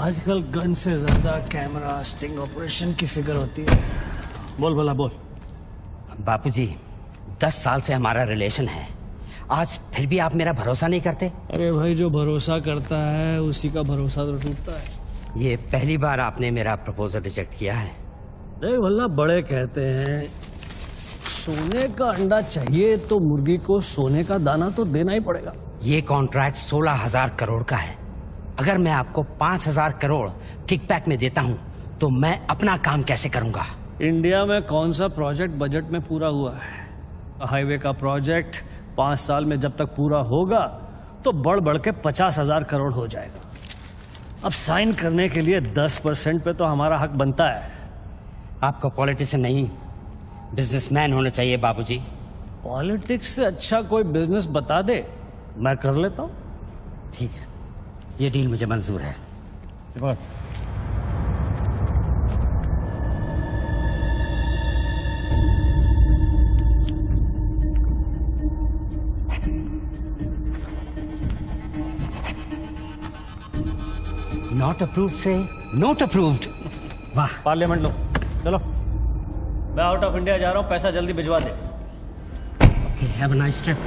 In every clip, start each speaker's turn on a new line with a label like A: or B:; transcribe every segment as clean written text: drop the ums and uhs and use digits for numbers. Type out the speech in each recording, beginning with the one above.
A: आजकल गन से ज्यादा कैमरा स्टिंग ऑपरेशन की फिक्र होती है। बोल भला बोल।
B: बापूजी 10 साल से हमारा रिलेशन है, आज फिर भी आप मेरा भरोसा नहीं करते?
A: अरे भाई, जो भरोसा करता है उसी का भरोसा तो टूटता है।
B: ये पहली बार आपने मेरा प्रपोजल रिजेक्ट किया है।
A: देख भला, बड़े कहते हैं सोने का अंडा चाहिए तो मुर्गी को सोने का दाना तो देना ही पड़ेगा।
B: ये कॉन्ट्रैक्ट 16,000 करोड़ का है। अगर मैं आपको 5,000 करोड़ किकबैक में देता हूं तो मैं अपना काम कैसे करूंगा?
A: इंडिया में कौन सा प्रोजेक्ट बजट में पूरा हुआ है? हाईवे का प्रोजेक्ट 5 साल में जब तक पूरा होगा तो बढ़ बढ़ के 50,000 करोड़ हो जाएगा। अब साइन करने के लिए 10% पे तो हमारा हक बनता है।
B: आपको पॉलिटिशियन नहीं बिजनेसमैन होना चाहिए बाबूजी।
A: पॉलिटिक्स से अच्छा कोई बिजनेस बता दे, मैं कर लेता हूं।
B: ठीक है, ये डील मुझे मंजूर है। नॉट अप्रूव्ड से नॉट अप्रूव्ड। वाह।
A: पार्लियामेंट लो, चलो। मैं आउट ऑफ इंडिया जा रहा हूं, पैसा जल्दी भिजवा दे।
B: Have a nice trip.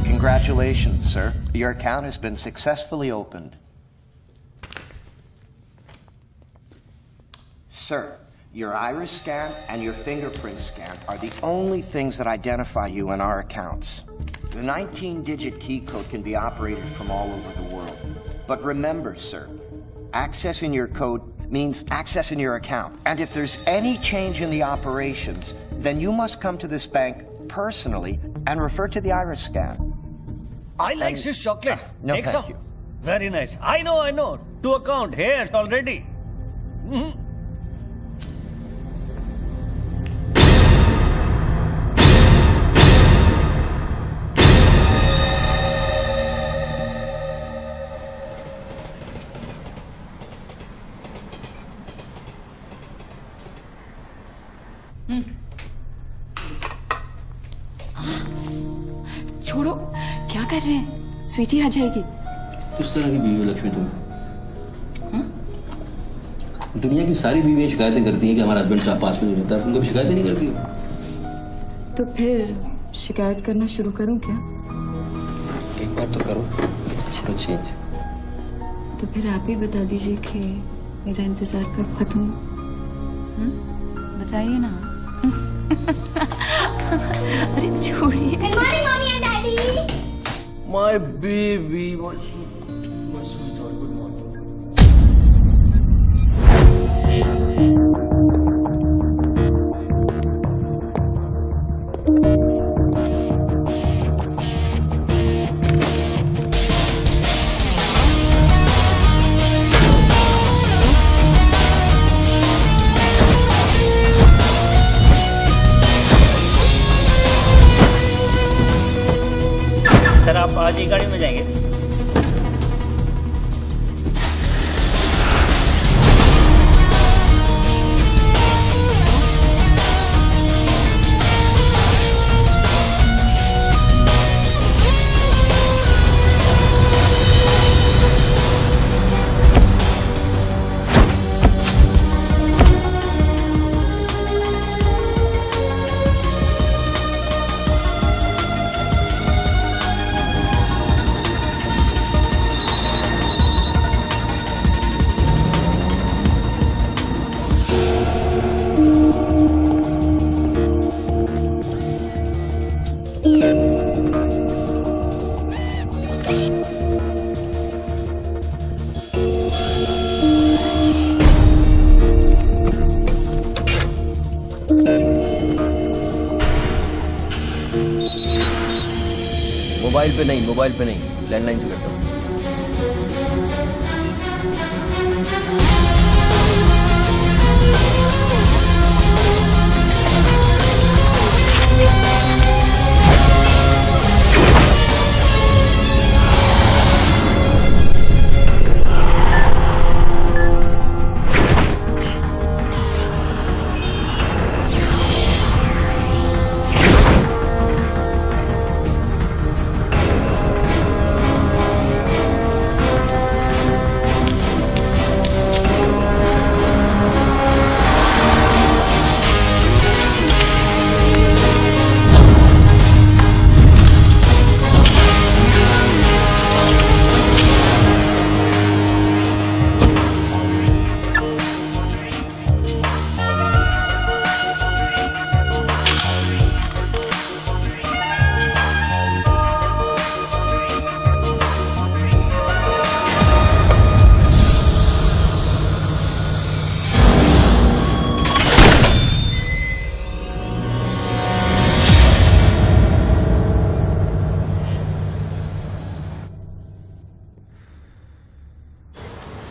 C: Congratulations, sir. Your account has been successfully opened. Sir, your iris scan and your fingerprint scan are the only things that identify you in our accounts. The 19-digit key code can be operated from all over the world. But remember, sir, accessing your code means accessing your account. And if there's any change in the operations, then you must come to this bank personally and refer to the iris scan.
A: I like Swiss chocolate.
C: No,
A: Take
C: thank
A: some.
C: you.
A: Very nice. I know. To account here already.
D: छोड़ो, क्या कर रहे हैं? स्वीटी आ जाएगी।
E: किस तरह की बीवी हो लक्ष्मी तुम? दुनिया की सारी बीवियां शिकायतें करती हैं कि हमारा हस्बैंड साहब पास में नहीं रहता, तुम कभी शिकायतें नहीं करती हो?
D: तो फिर शिकायत करना शुरू करूं क्या?
E: एक बार तो करो, अच्छा चेंज।
D: तो फिर आप ही बता दीजिए कि मेरा इंतजार कब खत्म हो? बताइए ना। अरे छोड़िए।
E: My baby, my sweetheart, good morning.
F: Sir आप आज ही गाड़ी में जाएंगे?
E: मोबाइल पे नहीं, लैंडलाइन से करता हूँ।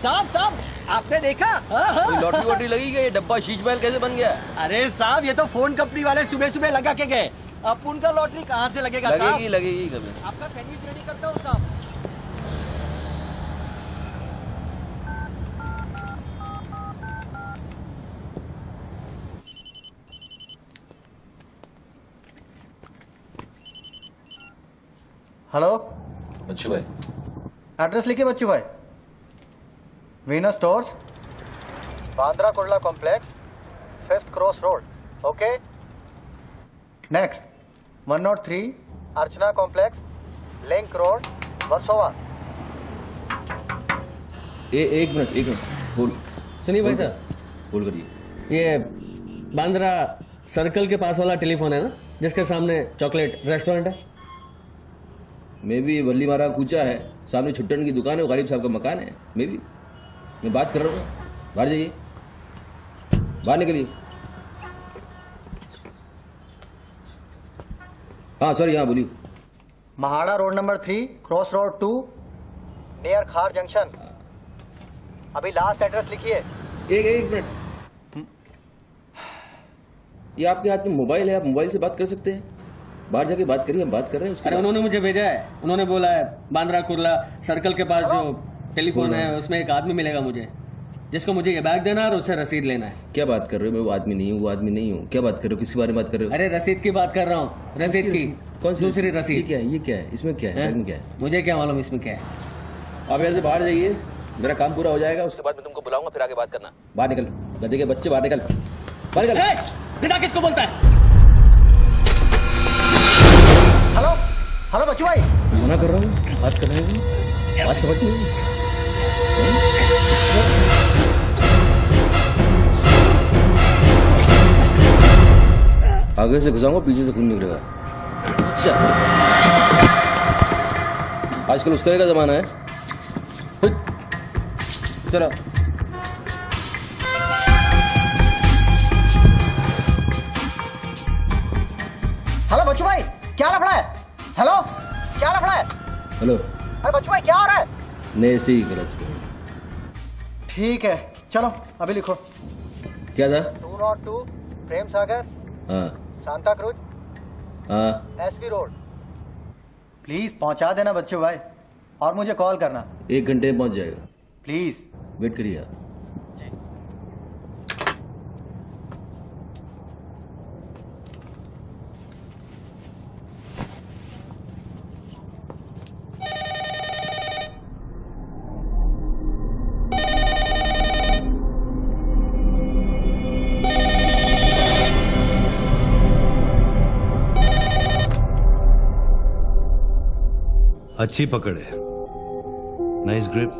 G: साहब आपने देखा?
E: लॉटरी वॉटरी लगी गई, डब्बा शीश महल कैसे बन गया?
G: अरे साहब ये तो फोन कंपनी वाले सुबह सुबह लगा के गए। अब उनका लॉटरी कहाँ से लगेगा?
E: लगेगी कभी।
G: आपका सैंडविच रेडी करता हूँ साहब।
H: हेलो
E: बच्चू भाई,
H: एड्रेस लिखिए बच्चू भाई। Venus stores, Bandra Kurla complex, 5th cross road. Okay next 103 अर्चना कॉम्प्लेक्स, लिंक रोड, वर्सोवा।
E: एक मिनट बोल।
I: सुनिए भाई साहब,
E: बोल करिए।
I: ये बांद्रा सर्कल के पास वाला टेलीफोन है ना, जिसके सामने चॉकलेट रेस्टोरेंट है?
E: मैं भी वल्ली मारा कूचा है, सामने छुट्टन की दुकान है, वो गरीब साहब का मकान है। मैं बात कर रहा हूँ, बाहर जाइए, बाहर निकलिए। हाँ सॉरी, हाँ बोलिए।
H: MHADA road number 3 cross road 2 near खार जंक्शन। अभी लास्ट एड्रेस लिखिए।
E: एक मिनट, ये आपके हाथ में मोबाइल है, आप मोबाइल से बात कर सकते हैं। बाहर जाके बात करिए, हम बात कर रहे हैं उसके।
I: अरे उन्होंने मुझे भेजा है, उन्होंने बोला है बांद्रा कुर्ला सर्कल के पास जो टेलीफोन है उसमें एक आदमी मिलेगा मुझे, जिसको मुझे ये बैग देना है और उससे रसीद लेना है।
E: क्या बात कर रहे हो? मैं वो आदमी नहीं हूँ। क्या बात कर रहे हो? किसके बारे में बात कर रहे हो?
I: अरे रसीद की बात कर रहा हूँ, रसीद की।
E: कौन सी
I: दूसरी रसीद?
E: ये क्या है? इसमें क्या है? क्या है?
I: मुझे क्या मालूम इसमें क्या है।
E: आप यहाँ से बाहर जाइए, मेरा काम पूरा हो जाएगा, उसके बाद मैं तुमको बुलाऊंगा, फिर आगे बात करना। बाहर निकल, गधे के बच्चे, बाहर निकल, बाहर निकल।
I: पिता किसको बोलता है?
H: हेलो बच्चू भाई,
E: मना कर रहा हूँ, बात कर रहे हैं, बात समझ नहीं। आगे से घुसाऊंगा, पीछे से खून निकलेगा। अच्छा, आजकल उस तरह का जमाना है। चलो
H: हेलो बच्चू भाई, क्या लफड़ा है? हेलो, क्या लफड़ा है?
E: हेलो,
H: अरे बच्चू भाई क्या हो रहा है?
E: नहीं सही गलत।
H: ठीक है चलो अभी लिखो।
E: क्या था?
H: 202 प्रेम सागर,
E: हाँ
H: सांता क्रूज,
E: हाँ,
H: एसवी रोड। प्लीज पहुंचा देना बच्चों भाई, और मुझे कॉल करना
E: 1 घंटे में पहुंच जाएगा,
H: प्लीज।
E: वेट करिए आप।
F: अच्छी पकड़ है, नाइस ग्रिप,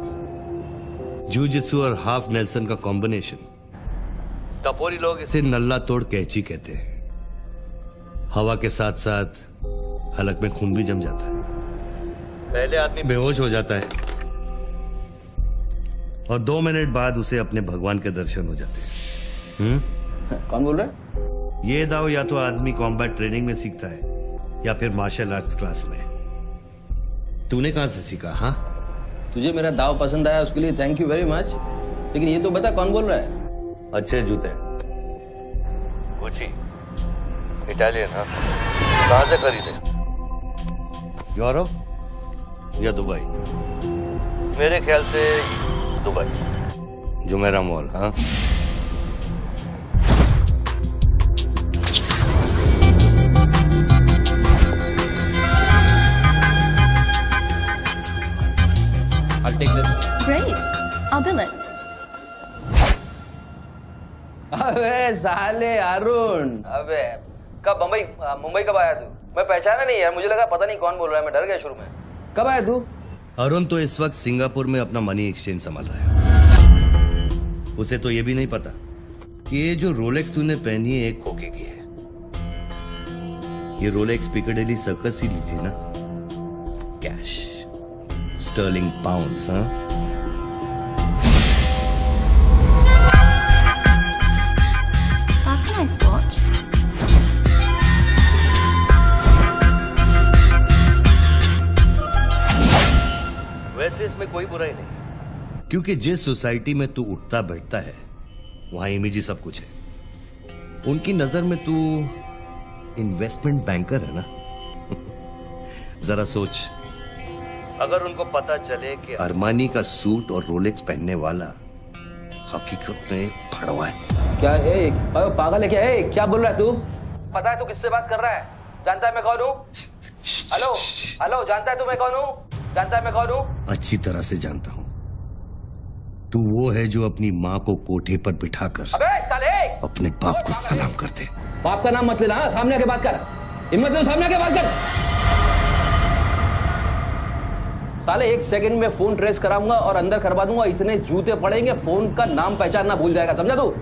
F: जूजित्सु और हाफ नेल्सन का कॉम्बिनेशन। टपोरी लोग इसे नल्ला तोड़ कैची कहते हैं। हवा के साथ साथ हलक में खून भी जम जाता है। पहले आदमी बेहोश हो जाता है और 2 मिनट बाद उसे अपने भगवान के दर्शन हो जाते हैं।
E: कौन बोल रहा है?
F: ये दाव या तो आदमी कॉम्बैट ट्रेनिंग में सीखता है या फिर मार्शल आर्ट्स क्लास में। तूने कहां से सीखा? हाँ,
E: तुझे मेरा दाव पसंद आया, उसके लिए थैंक यू वेरी मच, लेकिन ये तो बता कौन बोल रहा है?
F: अच्छे जूते, गुची, इटालियन। हाँ, कहां से खरीदे? यूरोप या दुबई? मेरे ख्याल से दुबई, जुमेरा मॉल। हाँ,
E: I'll take this.
J: Great. I'll bill it.
E: अबे साले अरुण, अबे कब मुंबई कब आया तू? मैं पहचाना नहीं यार, मुझे लगा पता नहीं कौन बोल रहा है, मैं डर गया शुरू में। कब आया तू?
F: अरुण तो इस वक्त सिंगापुर में अपना मनी एक्सचेंज संभाल रहा है। उसे तो ये भी नहीं पता कि ये जो रोलेक्स तूने पहनी है एक खोखे की है। ये रोलेक्स पिकाडेली सर्कस ही ली थी ना, कैश, स्टर्लिंग पाउंड्स। हाँ,
J: That's a nice watch.
F: वैसे इसमें कोई बुराई नहीं, क्योंकि जिस सोसाइटी में तू उठता बैठता है वहां इमेज ही सब कुछ है। उनकी नजर में तू इन्वेस्टमेंट बैंकर है ना। जरा सोच, अगर उनको पता चले कि अरमानी का सूट और रोलेक्स पहनने वाला हकीकत में एक फड़वा है।
E: क्या पागल है क्या? क्या बोल रहा है तू? पता है तू किससे बात कर रहा है? जानता है मैं कौन हूँ? हेलो हेलो, जानता है तू मैं कौन हूँ? जानता है मैं कौन हूँ?
F: अच्छी तरह से जानता हूं। तू वो है जो अपनी माँ को कोठे पर बिठाकर
E: अबे साले
F: अपने बाप को सलाम कर दे।
E: बाप का नाम मत लेना, हाँ? सामने आके बात कर, हिम्मत है तो सामने आके बात कर। साले 1 सेकंड में फोन ट्रेस कराऊंगा और अंदर करवा दूंगा, इतने जूते पड़ेंगे फोन का नाम पहचानना भूल जाएगा, समझा तू?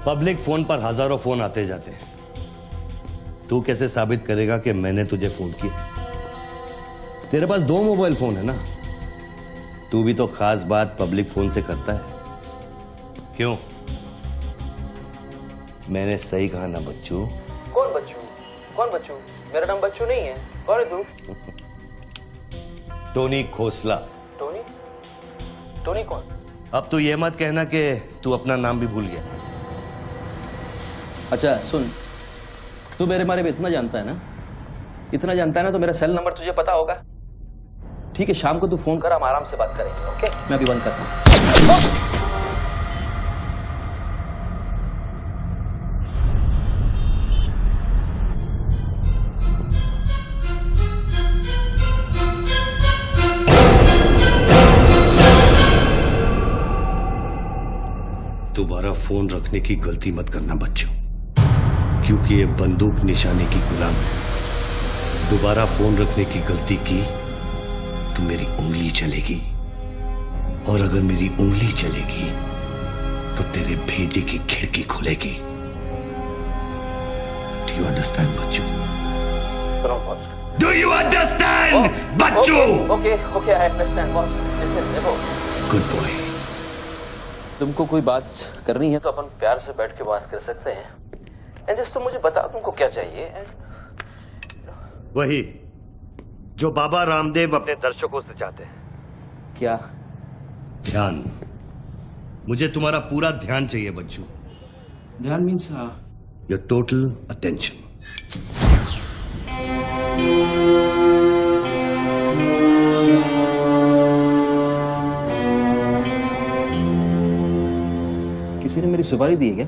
F: पब्लिक फोन पर हजारों फोन आते जाते हैं। तू कैसे साबित करेगा कि मैंने तुझे फोन किया? तेरे पास 2 मोबाइल फोन है ना। तू भी तो खास बात पब्लिक फोन से करता है, क्यों? मैंने सही कहा ना बच्चू?
E: कौन बच्चू? कौन बच्चू? मेरा नाम बच्चू नहीं है। कौन है तू?
F: टोनी खोसला।
E: टोनी? टोनी कौन?
F: अब तू ये मत कहना कि तू अपना नाम भी भूल गया।
E: अच्छा सुन, तू मेरे बारे में इतना जानता है ना, इतना जानता है ना, तो मेरा सेल नंबर तुझे पता होगा। ठीक है, शाम को तू फोन कर, हम आराम से बात करेंगे। ओके, मैं अभी बंद करता हूं।
F: दोबारा फोन रखने की गलती मत करना बच्चों, क्योंकि ये बंदूक निशाने की गुलाम है। दोबारा फोन रखने की गलती की तो मेरी उंगली चलेगी, और अगर मेरी उंगली चलेगी तो तेरे भेजे की खिड़की खुलेगी। डू यू अंडरस्टैंड बच्चों? डू यू अंडरस्टैंड बच्चों?
E: Okay okay, I understand boss. Listen, देखो,
F: गुड बॉय।
E: तुमको कोई बात करनी है तो अपन प्यार से बैठ के बात कर सकते हैं। एंड जस्ट तुम मुझे बताओ तुमको क्या चाहिए।
F: वही जो बाबा रामदेव अपने दर्शकों से चाहते हैं।
E: क्या?
F: ध्यान। मुझे तुम्हारा पूरा ध्यान चाहिए बच्चू।
E: ध्यान मीन्स
F: योर टोटल अटेंशन।
E: सुपारी दी है क्या?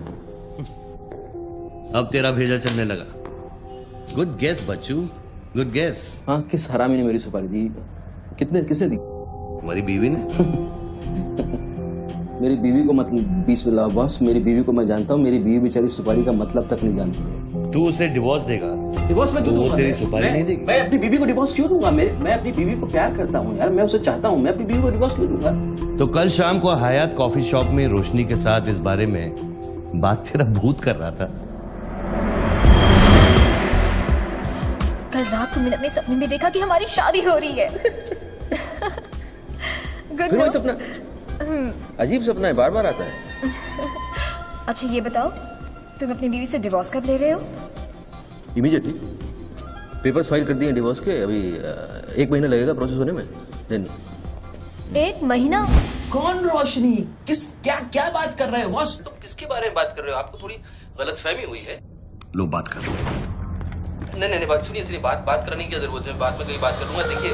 F: अब तेरा भेजा चलने लगा। गुड गेस बच्चू, गुड गेस।
E: हाँ, किस हरामी ने मेरी सुपारी दी? किसने दी?
F: हमारी बीवी ने।
E: मेरी बीवी को मतलब 20 बॉस, मेरी बीवी को मैं जानता हूँ। मेरी बीवी बेचारी सुपारी का मतलब तक नहीं जानती है।
F: तू उसे डिवोर्स देगा?
E: डिवोर्स में क्यों दूंगा?
F: वो तेरी सुपारी नहीं देगी?
E: मैं अपनी बीवी को डिवोर्स क्यों दूंगा? मैं अपनी बीवी को प्यार करता हूँ यार, मैं उसे चाहता हूँ। मैं अपनी बीवी को डिवोर्स क्यों दूंगा?
F: तो कल शाम को हयात कॉफी शॉप में रोशनी के साथ इस बारे में बात तेरा भूत कर रहा था।
J: कल रात को मैंने अपने सपने में देखा कि हमारी शादी हो रही है।
E: फिर वही सपना? अजीब सपना है, बार बार आता है।
J: अच्छा ये बताओ, तुम अपनी बीवी से डिवोर्स कब ले रहे हो?
E: इमीडिएटली। पेपर्स फाइल कर दिए डिवोर्स के, अभी 1 महीना लगेगा प्रोसेस होने में। देन
J: 1 महीना?
E: कौन रोशनी? क्या बात कर रहे हो बॉस? तुम किसके बारे में बात कर रहे हो? आपको थोड़ी गलतफहमी हुई है।
F: लो बात कर।
E: नहीं, बात सुनिए, बात करने की जरूरत है। बाद में कहीं बात कर लूंगा। देखिए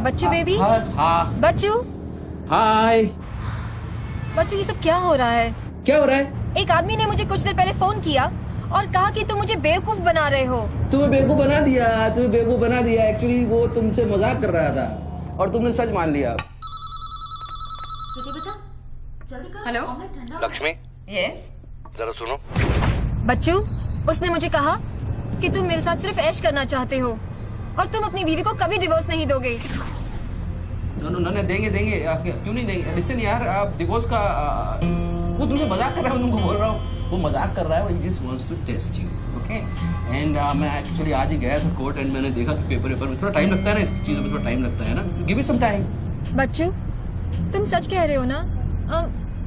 J: बच्चू बेबी।
E: हाँ।
J: बच्चू।
E: हाय।
J: बच्चू ये सब क्या हो रहा है?
E: क्या हो रहा है?
J: एक आदमी ने मुझे कुछ देर पहले फोन किया और कहा कि तुम मुझे बेवकूफ बना रहे हो।
E: तुम्हें बेवकूफ बना दिया। एक्चुअली वो तुमसे मजाक कर रहा था और तुमने सच मान लिया।
J: बेटा जल्दी करो।
D: हेलो
F: लक्ष्मी।
D: यस
F: जरा सुनो।
J: बच्चू, उसने मुझे कहा कि तुम मेरे साथ सिर्फ ऐश करना चाहते हो और तुम अपनी बीवी को कभी डिवोर्स नहीं दोगे।
E: नो, देंगे। क्यों नहीं देंगे? लिसन यार, आप डिवोर्स का वो तुमसे मजाक कर रहा है। मैं तुमको बोल रहा हूँ वो मजाक कर रहा है। वो just wants to test you, okay? And मैं एक्चुअली आज ही गया था कोर्ट एंड मैंने देखा कि पेपर में थोड़ा टाइम लगता है ना, इस चीजों में थोड़ा टाइम लगता है ना। Give me some time.
J: बच्चू, तुम सच कह रहे हो ना?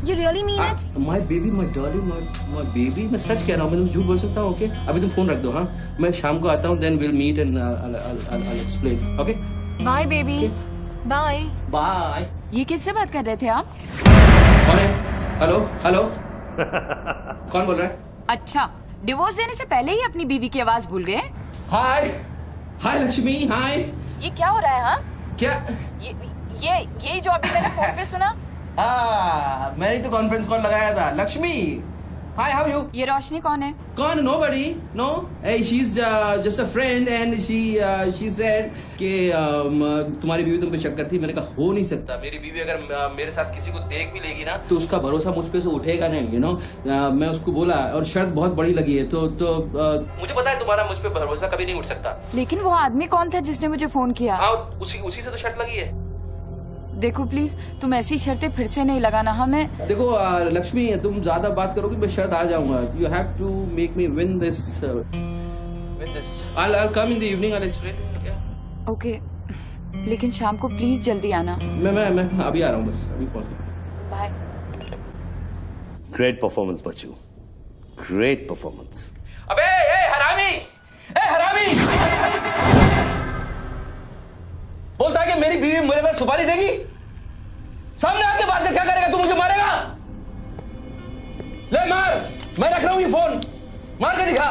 J: You really mean it?
E: My baby, my darling, my baby, मैं सच कह रहा हूँ। मैं तुमसे झूठ बोल सकता हूँ? ओके, अभी तुम फोन रख दो। हाँ, मैं शाम को आता हूँ। Then we'll meet and I'll explain. Okay?
J: Bye baby. Bye.
E: Bye.
D: ये किससे बात कर रहे थे आप?
E: कौन है? हेलो कौन बोल रहा है?
D: अच्छा, डिवोर्स देने से पहले ही अपनी बीवी की आवाज भूल गए?
E: हाय लक्ष्मी, हाय।
D: ये क्या हो रहा है? हाँ,
E: क्या
D: ये जो अभी मैंने फोन पे सुना?
E: मैंने तो कॉन्फ्रेंस कॉल लगाया था। Lakshmi, hi, how you?
D: ये रोशनी कौन है?
E: कौन? Nobody, no. She is just a friend and she said कि तुम्हारी बीवी तुम पे शक करती। मैंने कहा हो नहीं सकता। मेरी बीवी अगर मेरे साथ किसी को देख भी लेगी ना तो उसका भरोसा मुझ पे से उठेगा नहीं, यू नो। मैं उसको बोला और शर्त बहुत बड़ी लगी है तो मुझे पता है तुम्हारा मुझ पे भरोसा कभी नहीं उठ सकता।
D: लेकिन वो आदमी कौन था जिसने मुझे फोन किया?
E: उसी से तो शर्त लगी है।
D: देखो प्लीज, तुम ऐसी शर्तें फिर से नहीं लगाना। हमें
E: देखो लक्ष्मी, तुम ज्यादा बात करोगे मैं शर्त हार जाऊंगा। You have to make me win this. I'll come in the evening, I'll explain.
D: Okay, लेकिन शाम को प्लीज जल्दी आना।
E: मैं अभी आ रहा हूँ, बस अभी पहुंच।
D: बाय।
F: ग्रेट परफॉर्मेंस बच्चू, ग्रेट परफॉर्मेंस।
E: अबे हरामी, बोलता है कि मेरी बीवी मेरे पर सुपारी देगी। सामने आके बात कर, क्या करेगा तू? मुझे मारेगा? ले मार, मैं रख रहा हूं ये फोन, मार के दिखा।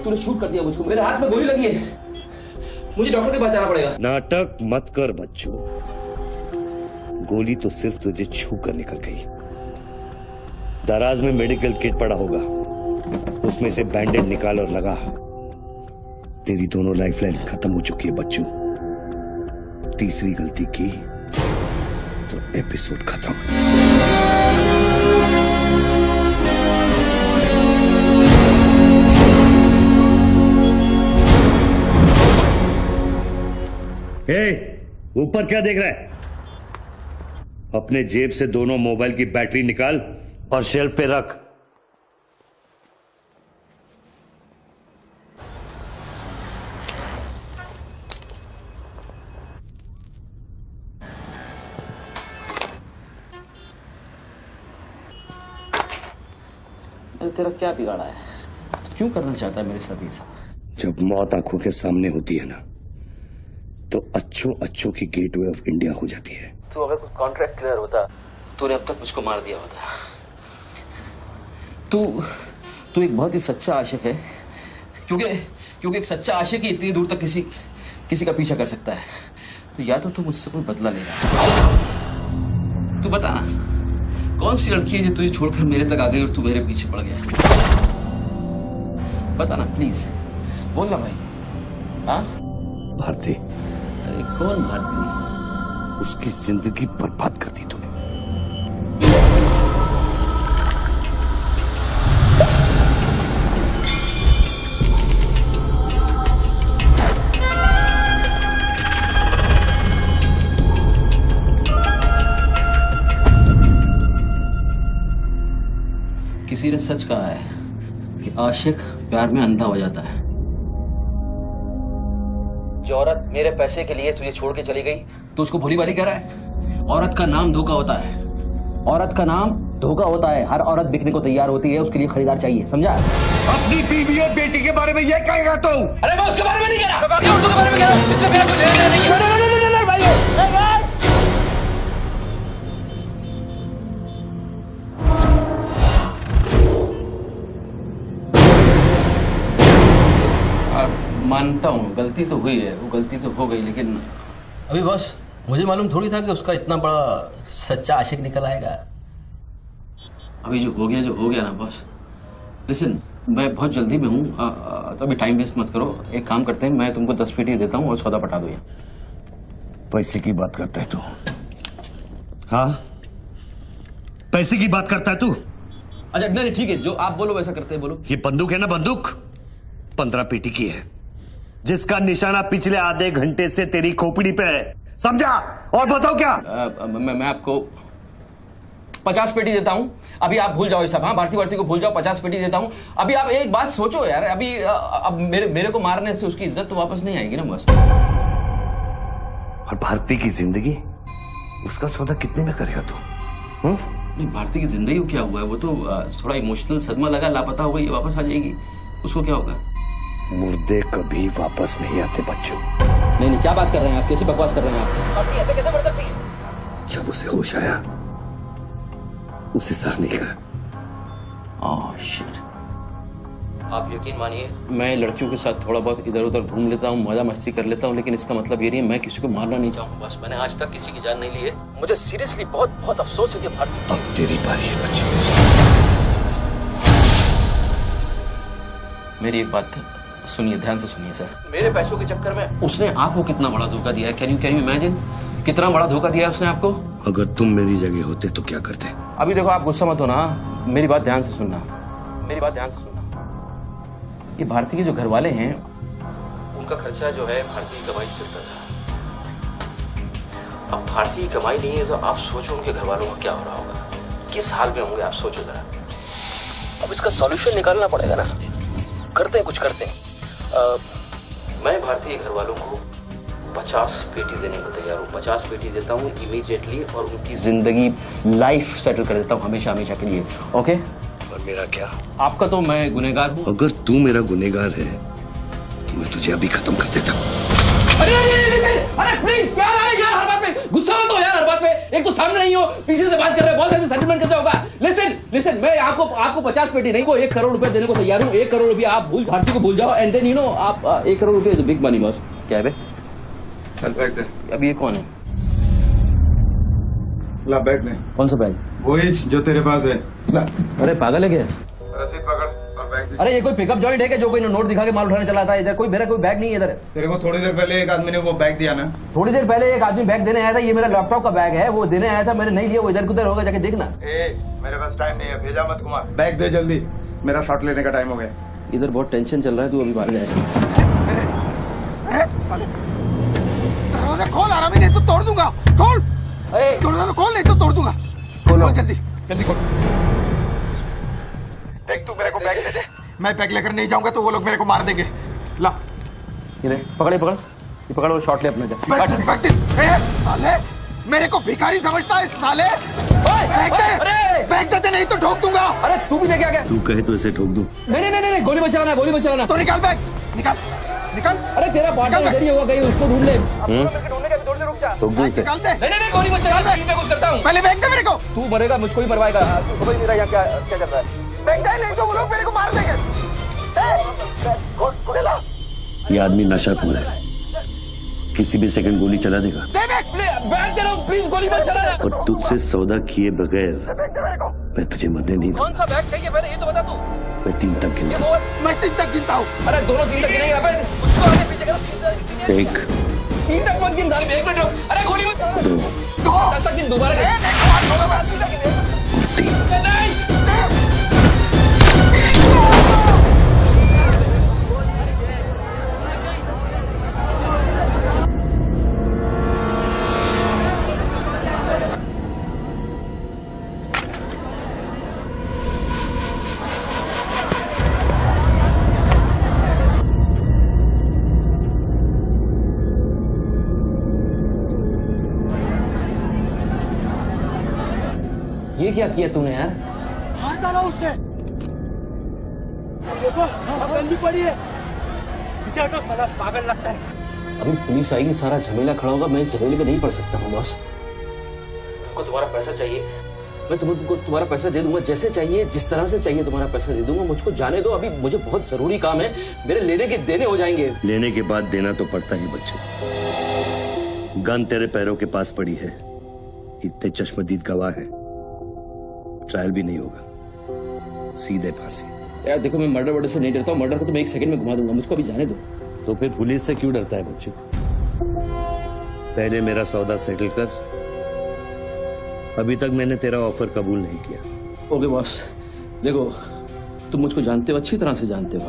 E: तूने शूट कर दिया मुझको, मेरे हाथ में गोली लगी है, मुझे डॉक्टर के पास जाना पड़ेगा।
F: नाटक मत कर बच्चू, गोली तो सिर्फ तुझे छू कर निकल गई। दराज में मेडिकल किट पड़ा होगा, उसमें से बैंडेज निकाल और लगा। तेरी दोनों लाइफलाइन खत्म हो चुकी है बच्चू। तीसरी गलती की तो एपिसोड खत्म। ऊपर क्या देख रहा है? अपने जेब से दोनों मोबाइल की बैटरी निकाल और शेल्फ पे रख।
E: तेरा क्या बिगाड़ा है? क्यों करना चाहता है मेरे साथ ये सब?
F: जब मौत आंखों के सामने होती है ना,
K: तो अच्छों की गेटवे ऑफ इंडिया हो जाती है।
E: तो अगर कोई कॉन्ट्रैक्ट क्लियर होता तो तूने अब तक मुझको मार दिया होता। तू एक बहुत ही सच्चा आशिक है, क्योंकि एक सच्चा आशिक ही इतनी दूर तक किसी का पीछा कर सकता है। तो या तो तू मुझसे कोई बदला ले रहा है। तू बता ना, कौन सी लड़की है जो तुझे छोड़कर मेरे तक आ गई और तू मेरे पीछे पड़ गया? बता ना प्लीज, बोल ना भाई। हाँ
K: भारती।
E: अरे कौन भारती?
K: उसकी जिंदगी बर्बाद कर दी तूने।
E: किसी ने सच कहा है कि आशिक प्यार में अंधा हो जाता है। जो औरत मेरे पैसे के लिए तुझे छोड़ के चली गई तो उसको भोली भाली कह रहा है? औरत का नाम धोखा होता है। औरत का नाम धोखा होता है। हर औरत बिकने को तैयार होती है, उसके लिए खरीदार चाहिए, समझा?
K: अपनी बीवी और बेटी के बारे में ये कहेगा तू?
E: अरे मैं उसके बारे में नहीं कह रहा, मैं औरतों के बारे में कह रहा हूं। जिससे मेरा कोई लेना नहीं है। मानता हूँ गलती तो हुई है, वो गलती तो हो गई, लेकिन अभी बॉस मुझे मालूम थोड़ी था कि उसका इतना बड़ा सच्चा आशिक निकल आएगा। अभी जो हो गया ना बॉस। लिसन, मैं बहुत जल्दी में हूँ, तो अभी टाइम वेस्ट मत करो। एक काम करते हैं, मैं तुमको 10 पेटी देता हूँ और सौदा पटा दो। ये
K: पैसे की बात करता है तू? हाँ, पैसे की बात करता है तू?
E: अच्छा नहीं ठीक है, जो आप बोलो वैसा करते हैं, बोलो।
K: ये बंदूक है ना, बंदूक 15 पेटी की है, जिसका निशाना पिछले आधे घंटे से तेरी खोपड़ी पे है, समझा? और बताओ क्या?
E: मैं आपको 50 पेटी देता हूं। अभी आप भूल जाओ ये सब। हाँ, भारती को भूल जाओ, 50 पेटी देता हूं। अभी आप एक बात सोचो यार, अभी अब मेरे को मारने से उसकी इज्जत तो वापस नहीं आएगी ना बस।
K: और भारती की जिंदगी, उसका सौदा कितने में करेगा तू?
E: नहीं, भारती की जिंदगी को क्या हुआ है? वो तो थोड़ा इमोशनल सदमा लगा, लापता हो गई, वापस आ जाएगी। उसको क्या होगा?
K: मुर्दे कभी वापस नहीं आते बच्चों।
E: नहीं, क्या बात कर रहे हैं आप? कैसे बकवास कर रहे हैं आप? भारती ऐसे कैसे बढ़ सकती है?
K: जब उसे होश आया, उसे सह नहीं कहा।
E: Oh shit. आप यकीन मानिए, मैं लड़कियों के साथ थोड़ा बहुत इधर उधर घूम लेता हूँ, मजा मस्ती कर लेता हूँ, लेकिन इसका मतलब ये नहीं है मैं किसी को मारना नहीं चाहूँगा। बस मैंने आज तक किसी की जान नहीं ली है। मुझे सीरियसली बहुत अफसोस है कि भारती।
K: अब तेरी बारी है बच्चों।
E: मेरी एक बात सुनिए, ध्यान से सुनिए सर। मेरे पैसों के चक्कर में उसने आपको कितना बड़ा धोखा दिया है? कैन यू इमेजिन कितना बड़ा धोखा दिया है उसने आपको?
K: अगर तुम मेरी जगह होते तो क्या करते?
E: अभी देखो, आप गुस्सा मत होना, मेरी बात ध्यान से सुनना, मेरी बात ध्यान से सुनना। ये भारती के जो घर वाले हैं, उनका खर्चा जो है भारती की कमाई से चलता था। अब भारती की कमाई नहीं है तो आप सोचो उनके घर वालों का क्या हो रहा होगा, किस हाल में होंगे, आप सोचो जरा। अब इसका सॉल्यूशन निकालना पड़ेगा ना। करते हैं, कुछ करते हैं। मैं भारतीय घर वालों को 50 पेटी देने को तैयार हूँ। 50 पेटी देता हूँ इमीडिएटली, और उनकी जिंदगी लाइफ सेटल कर देता हूँ हमेशा के लिए। ओके?
K: और मेरा क्या?
E: आपका तो मैं गुनहगार हूँ।
K: अगर तू मेरा गुनहगार है तो मैं तुझे अभी खत्म कर देता हूँ।
E: अरे प्लीज यार, हर बात में गुस्सा मत हो यार, हर बात में। एक तो सामने नहीं हो, पीछे से बात कर रहे हो, बहुत ऐसे सेटलमेंट कैसे होगा? लिसन, मैं आपको 50 पेटी नहीं, को 1 करोड़ रुपए देने को तैयार हूँ। 1 करोड़ रुपए आप भारती को भूल जाओ, एंड देन आप 1 करोड़ रुपए इज बिग मनी बॉस। क्या है बे?
L: बैग दे।
E: अब ये कौन है?
L: ला बैग दे।
E: कौन सा बैग?
L: वही जो तेरे पास है। ला।
E: अरे पागल है क्या?
L: रसीद पकड़ और बैग दे।
E: अरे ये कोई पिकअप जॉइंट है क्या जो कोई नोट दिखा के माल उठाने चला था? इधर मेरा कोई बैग नहीं है इधर।
L: तेरे को थोड़ी देर पहले एक आदमी ने वो बैग दिया ना?
E: थोड़ी देर पहले एक आदमी बैग देने आया था। ये मेरा लैपटॉप का बैग है, वो देने आया था, मैंने नहीं लिया। वो इधर उधर होगा, जाके देखना।
L: मेरे पास टाइम नहीं है, भेजा मत कुमार। बैग दे जल्दी, मेरा शॉट लेने का टाइम हो गया।
E: इधर बहुत टेंशन चल रहा है, तू अभी बाहर जाएगा।
L: दरवाजा खोल, आराम ही नहीं तो तोड़ दूंगा। खोल दरवाजा, खोल नहीं तो तोड़ दूंगा। खोल जल्दी खोल। देख, तू मेरे को बैग दे दे, मैं बैग लेकर नहीं जाऊंगा तो वो लोग मेरे को मार देंगे। ला
E: ये पकड़ और शॉट ले अपने।
L: साले मेरे को भिखारी समझता है साले। बैग दे नहीं तो ठोक दूंगा।
E: अरे तू भी लेके आ गया?
K: तू कहे तो इसे ठोक दूं।
E: नहीं, गोली मत चलाना।
L: तो निकाल बैग, निकाल। निकल।
E: अरे तेरा पार्टनर इधर ही होगा, कहीं उसको ढूंढ ले।
L: ढूंढने का भी थोड़ी देर रुक जा।
F: रुक दूर से।
L: निकाल दे।
E: नहीं गोली मत चला, मैं कुछ करता हूँ।
L: पहले फेंक दे मेरे को।
E: तू मरेगा, मुझको ही मरवाएगा।
L: तू समझ नहीं रहा यहाँ क्या चल रहा है। फेंक दे, नहीं तो वो लोग मेरे को मार देंगे।
K: ये आदमी नशाखोर है, किसी भी सेकंड गोली चला देगा।
E: बैग दे रहा हूँ, प्लीज गोली मत चलाना।
K: और तुझसे सौदा किए बगैर मैं तुझे मरने नहीं दूंगा।
E: कौन सा बैग चाहिए पहले ये तो बता तू।
K: मैं 3 तक गिनूंगा।
L: मैं 3 तक गिनता हूँ।
E: अरे दोनों 3 तक गिनेंगे। अबे उसको आगे पीछे करो।
K: 1
E: 3 तक मत गिन साले। 1 मिनट रुक। अरे गोली मत।
K: 2
E: 10 तक गिन दोबारा गिन।
K: और 3।
E: ये क्या किया तूने यार?
L: मार डाला उससे। देखो गन भी पड़ी है। पीछे हटो, साला पागल लगता है।
E: अभी पुलिस आएगी, सारा झमेला खड़ा होगा। मैं इस झमेले में नहीं पड़ सकता हूँ बॉस। तुमको तुम्हारा पैसा चाहिए, मैं तुमको तुम्हारा पैसा दे दूंगा। जैसे चाहिए, जिस तरह से चाहिए तुम्हारा पैसा दे दूंगा। मुझको जाने दो, अभी मुझे बहुत जरूरी काम है। मेरे लेने के देने हो जाएंगे।
K: लेने के बाद देना तो पड़ता ही बच्चों। गन तेरे पैरों के पास पड़ी है, इतने चश्मदीद गवाह है। ट्रायल भी नहीं होगा, सीधे फांसी।
E: यार देखो, मैं मर्डर से नहीं डरता हूँ। मर्डर को तो मैं 1 सेकंड में घुमा दूंगा। मुझको अभी जाने दो।
K: तो फिर पुलिस से क्यों डरता है बच्चों? पहले मेरा सौदा सेटल कर। अभी तक मैंने तेरा ऑफर कबूल नहीं किया।
E: ओके बॉस, देखो तुम मुझको जानते हो, अच्छी तरह से जानते हो।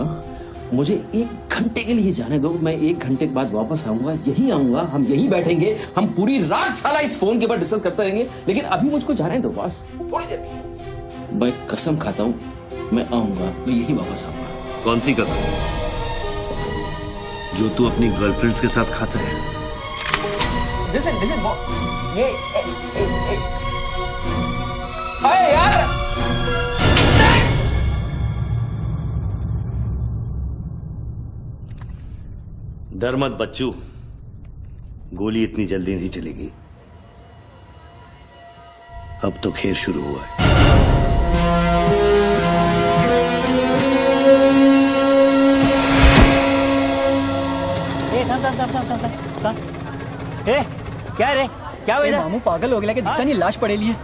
E: मुझे 1 घंटे के लिए जाने दो। मैं 1 घंटे के बाद वापस आऊंगा, यही आऊंगा। हम यही बैठेंगे, हम पूरी रात साला इस फोन के ऊपर डिस्कस करते रहेंगे। लेकिन अभी मुझको जाने दो बॉस, थोड़ी देर। मैं कसम खाता हूँ, मैं आऊंगा, मैं यही वापस आऊंगा।
K: कौन सी कसम? जो तू अपनी गर्लफ्रेंड्स के साथ खाता है।
E: Listen, ये अरे यार,
K: डर मत बच्चू, गोली इतनी जल्दी नहीं चलेगी। अब तो खेल शुरू हुआ है।
G: ए, क्या रे? क्या हुआ?
M: मामू पागल हो गया कि दिखता नहीं, लाश पड़ेली है।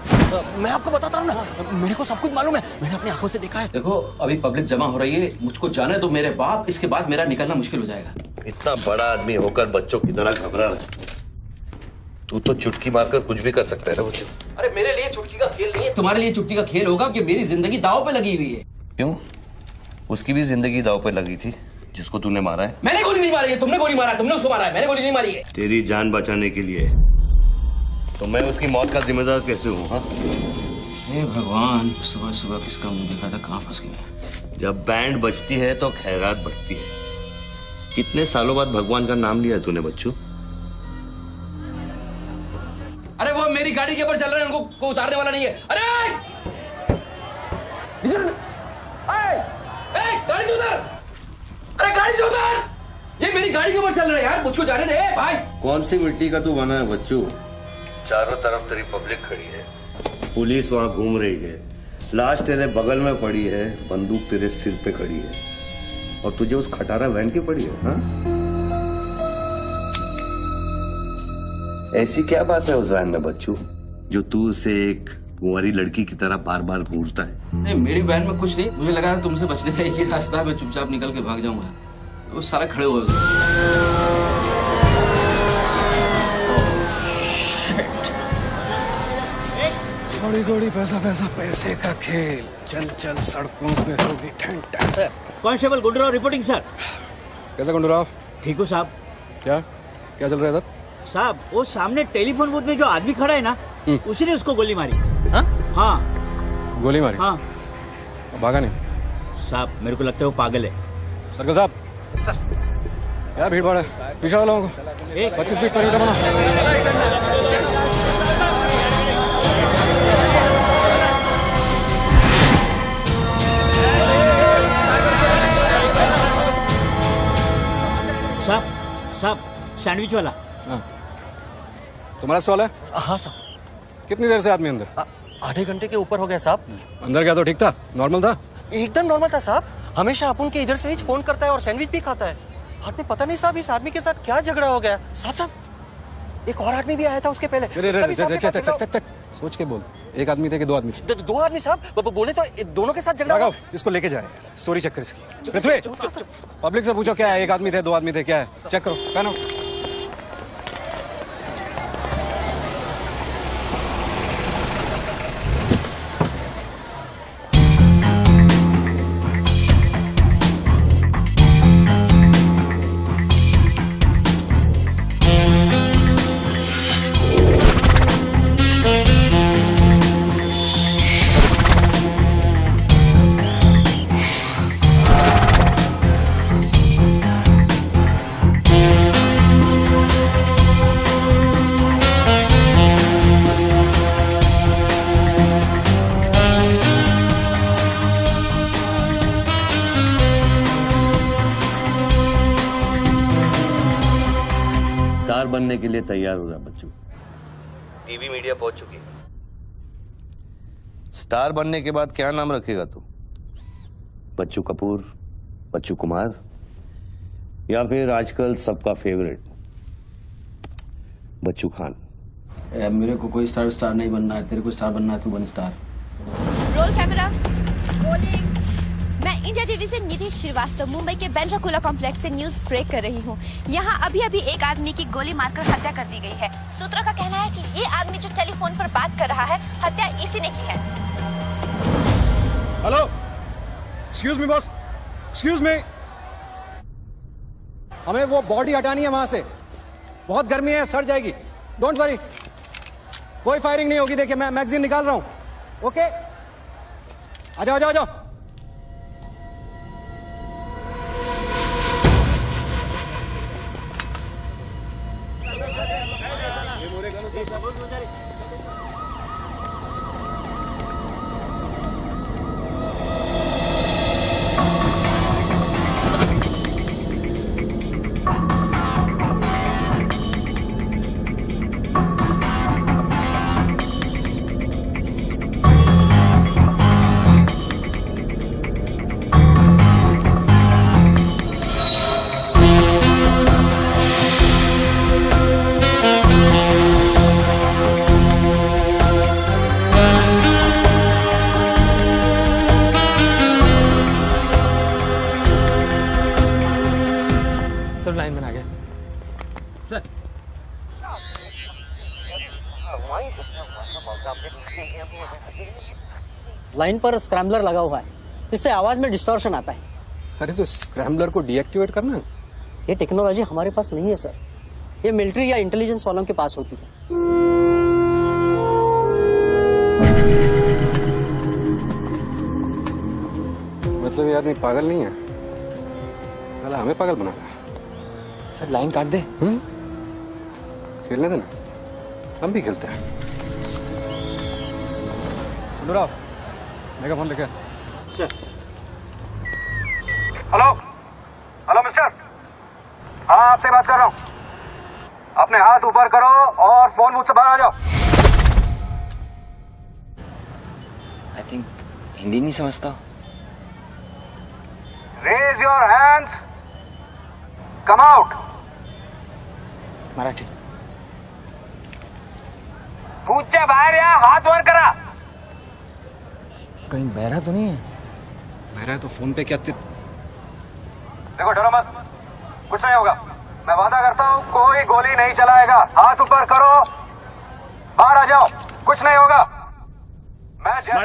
G: मैं आपको बताता हूँ ना, मेरे को सब कुछ मालूम है। मैंने अपनी आंखों से देखा है।
E: देखो अभी पब्लिक जमा हो रही है, मुझको जाने दो मेरे बाप। इसके बाद मेरा निकलना मुश्किल हो जाएगा।
K: इतना बड़ा आदमी होकर बच्चों की तरह घबरा रहा है। तू तो चुटकी मारकर कुछ भी कर सकता है ना बच्चों।
E: अरे मेरे लिए चुटकी का खेल नहीं है, तुम्हारे लिए चुटकी का खेल होगा कि मेरी जिंदगी दांव पे लगी हुई है।
K: क्यों? उसकी भी जिंदगी दांव पे लगी थी, जिसको तूने मारा है।
E: मैंने गोली नहीं मारी है, तुमने गोली मारा है। तुमने उसको मारा है, मैंने गोली नहीं मारी है।
K: तेरी जान बचाने के लिए तो मैं उसकी मौत का जिम्मेदार कैसे हूँ? हाँ,
E: हे भगवान, सुबह सुबह किसका मुंह देखा था, कहाँ फंस गया।
K: जब बैंड बजती है तो खैरात बढ़ती है। कितने सालों बाद भगवान का नाम लिया तूने बच्चों?
E: अरे वो मेरी गाड़ी के ऊपर चल रहे हैं, उनको को उतारने वाला नहीं है। अरे गाड़ी से उतार! अरे गाड़ी से उतार! ये मेरी गाड़ी के ऊपर चल रहा है यार, मुझको जाने दे भाई।
K: कौन सी मिट्टी का तू बना है बच्चू? चारों तरफ तेरी पब्लिक खड़ी है, पुलिस वहां घूम रही है, लाश तेरे बगल में पड़ी है, बंदूक तेरे सिर पे खड़ी है, और तुझे उस खटारा वैन की पड़ी है। हाँ? ऐसी क्या बात है उस वैन में बच्चू जो तू उसे एक कुंवारी लड़की की तरह बार बार घूरता है?
E: नहीं, मेरी वैन में कुछ नहीं। मुझे लगा था तुमसे बचने का एक ही रास्ता है, मैं चुपचाप निकल के भाग जाऊंगा। वो सारे खड़े हुए
L: गोली गोली पैसा पैसा पैसे का खेल। चल चल सड़कों पे होगी ठन ठन।
G: Sir, constable Gundurao reporting sir.
L: कैसा गुंडूराव?
G: ठीक हो साहब।
L: क्या क्या चल रहा है इधर?
G: साहब वो सामने टेलीफोन बूथ में जो आदमी खड़ा है ना, उसी ने उसको गोली मारी। हाँ
L: गोली मारी?
G: हाँ।
L: भागा नहीं?
G: साहब मेरे को लगता है वो पागल है।
L: सर्कल साहब सर, क्या भीड़ भाड़ है? पीछे वालों को 25 फीट पर बना।
G: साहब सैंडविच वाला।
N: तुम्हारा स्टॉल है?
O: हाँ साहब।
N: कितनी देर से आदमी अंदर?
O: आधे घंटे के ऊपर हो गया साहब।
N: अंदर गया तो ठीक था, नॉर्मल था?
O: एकदम नॉर्मल था साहब। हमेशा अपन के इधर से ही फोन करता है और सैंडविच भी खाता है। बाद में पता नहीं साहब इस आदमी के साथ क्या झगड़ा हो गया। साहब एक और आदमी भी आया था उसके पहले।
N: सोच के बोल, एक आदमी थे कि दो आदमी?
O: दो आदमी साहब। बोले तो दोनों के साथ झगड़ा हुआ।
N: इसको लेके जाए, स्टोरी चेक कर इसकी। पृथ्वी, पब्लिक से पूछो क्या है, एक आदमी थे, दो आदमी थे, क्या है? चेक करो, पहनो।
K: स्टार बनने के लिए तैयार हो रहा बच्चू। टीवी मीडिया पहुंच चुकी है। स्टार बनने के बाद क्या नाम रखेगा तू? बच्चू कपूर, बच्चू कुमार, या फिर आजकल सबका फेवरेट बच्चू खान?
E: मेरे को कोई स्टार नहीं बनना है, तेरे को स्टार बनना है, तू बन स्टार।
P: Roll camera, rolling. मैं इंडिया टीवी से निधि श्रीवास्तव मुंबई के बांद्रा कुर्ला कॉम्प्लेक्स से न्यूज ब्रेक कर रही हूँ। यहाँ अभी एक आदमी की गोली मारकर हत्या कर दी गई है। सूत्रों का कहना है कि ये आदमी जो टेलीफोन पर बात कर रहा है, हत्या इसी ने की है।
N: Hello, excuse me boss, excuse me. हमें वो बॉडी हटानी है वहां से, बहुत गर्मी है, सड़ जाएगी। डोंट वरी, कोई फायरिंग नहीं होगी। देखिए मैं मैगजीन निकाल रहा हूं। ओके, आ जाओ आ जाओ आ जाओ।
M: लाइन में आ गया सर। लाइन पर स्क्रैम्बलर लगा हुआ है, इससे आवाज में डिस्टॉर्शन आता है।
N: अरे तो स्क्रैम्बलर को डीएक्टिवेट करना।
M: ये टेक्नोलॉजी हमारे पास नहीं है सर, ये मिलिट्री या इंटेलिजेंस वालों के पास होती है।
N: मतलब ये आदमी पागल नहीं है, साला हमें पागल बना रहा है।
O: सर लाइन काट दे।
N: खेलने देना, हम भी खेलते हैं। अनुराग, मेगाफोन लेके।
G: सर।
Q: हेलो हेलो मिस्टर, हाँ आपसे बात कर रहा हूँ। अपने हाथ ऊपर करो और फोन मुझसे बाहर आ जाओ।
O: आई थिंक हिंदी नहीं समझता।
Q: Raise your hands, come out.
M: Marathi.
Q: पूछे बाहर या हाथ ऊपर करा।
M: कहीं बहरा तो नहीं है?
N: बहरा है तो फोन पे क्या
Q: देखो डरो मत, कुछ नहीं होगा। मैं वादा करता हूँ कोई गोली नहीं चलाएगा। हाथ ऊपर करो, बाहर आ जाओ, कुछ नहीं होगा।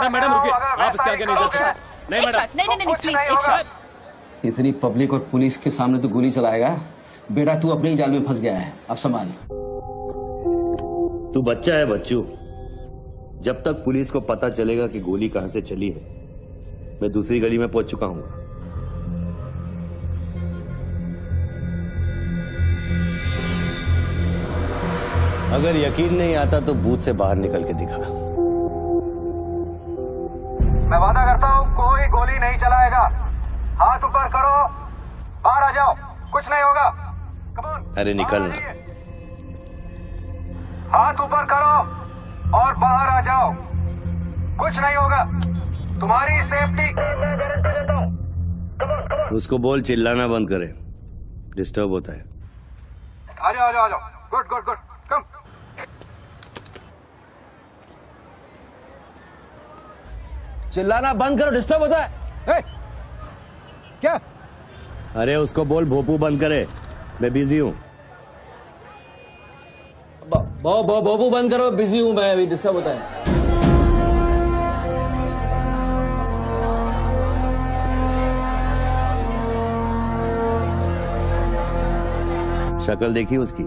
R: मैडम रुकिए, आप इसके आगे नहीं जा सकते। नहीं मैडम,
P: नहीं प्लीज एक शॉट।
E: इतनी पब्लिक और पुलिस के सामने तो गोली चलाएगा? बेटा तू अपने ही जाल में फंस गया है, अब संभाल।
K: तू बच्चा है बच्चू। जब तक पुलिस को पता चलेगा कि गोली कहां से चली है, मैं दूसरी गली में पहुंच चुका हूं। अगर यकीन नहीं आता तो बूथ से बाहर निकल के दिखा।
Q: मैं वादा करता हूँ कोई गोली नहीं चलाएगा। हाथ ऊपर करो, बाहर आ जाओ, कुछ नहीं होगा।
F: अरे निकलना।
Q: हाथ ऊपर करो और बाहर आ जाओ। कुछ नहीं होगा, तुम्हारी सेफ्टी मैं गारंटी देता हूं।
F: उसको बोल चिल्लाना बंद करे, डिस्टर्ब होता है।
Q: आ जाओ आ जाओ आ जाओ। गुड गुड गुड, कम।
E: चिल्लाना बंद करो, डिस्टर्ब होता है।
N: क्या?
F: अरे उसको बोल भोपू बंद करे, मैं बिजी हूँ।
E: भोपू बंद करो, बिजी हूँ मैं, अभी डिस्टर्ब होता है।
F: शक्ल देखी उसकी,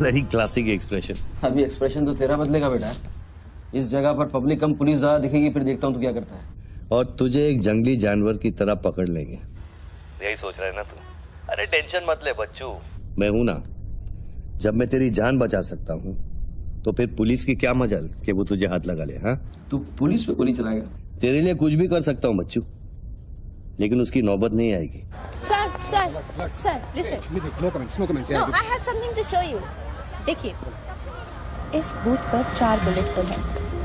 F: वेरी क्लासिक एक्सप्रेशन।
E: अभी एक्सप्रेशन तो तेरा बदलेगा बेटा। इस जगह पर पब्लिक कम, पुलिस ज्यादा दिखेगी, फिर देखता हूँ तू क्या करता है।
F: और तुझे एक जंगली जानवर की तरह पकड़ लेंगे, यही सोच रहा है ना तू? अरे टेंशन मत ले बच्चू, मैं हूं ना। जब मैं तेरी जान बचा सकता हूँ तो फिर पुलिस की क्या मजाल कि वो तुझे हाथ लगा ले। हाँ,
E: तू पुलिस पे गोली चलाएगा?
F: तेरे लिए कुछ भी कर सकता हूँ बच्चू, लेकिन उसकी नौबत नहीं आएगी।
P: Sir, listen.
N: No comments.
P: No, I have something to show you. देखिए, इस बूथ पर 4 बुलेट होल हैं।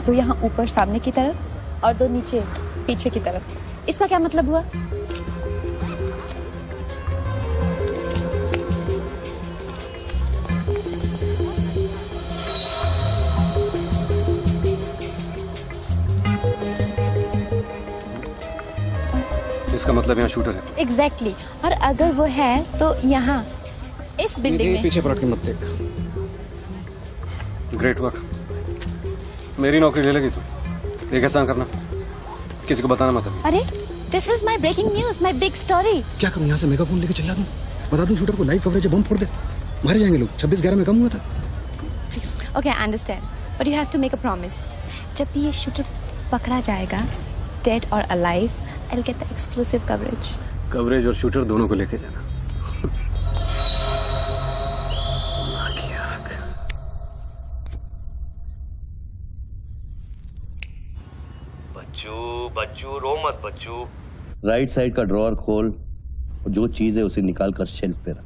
P: 2 यहाँ ऊपर सामने की तरफ और 2 नीचे पीछे की तरफ। इसका क्या मतलब हुआ?
N: इसका मतलब यहाँ शूटर है।
P: Exactly. और अगर वो है तो यहाँ इस बिल्डिंग में।
N: पीछे पलट के मत देख। ग्रेट वर्क, मेरी नौकरी ले लगी तू। एक एहसान करना, किसी को बताना मत।
P: अरे, this is my breaking news, my big story.
N: क्या करूँ, यहाँ से मेगाफोन लेके चिल्ला दूँ, बता दूँ शूटर को लाइव कवरेज है, बम फोड़ दे, मारे जाएंगे लोग। 26/11 में कम हुआ था।
P: Please. Okay, I understand. But you have to make a promise. जब भी ये शूटर पकड़ा जाएगा, dead or alive, I'll get the exclusive coverage.
N: Coverage और शूटर दोनों को लेके जाना।
F: बच्चू रो मत बच्चू। राइट साइड का ड्रॉअर खोल और जो चीज है उसे निकाल कर शेल्फ पे रख।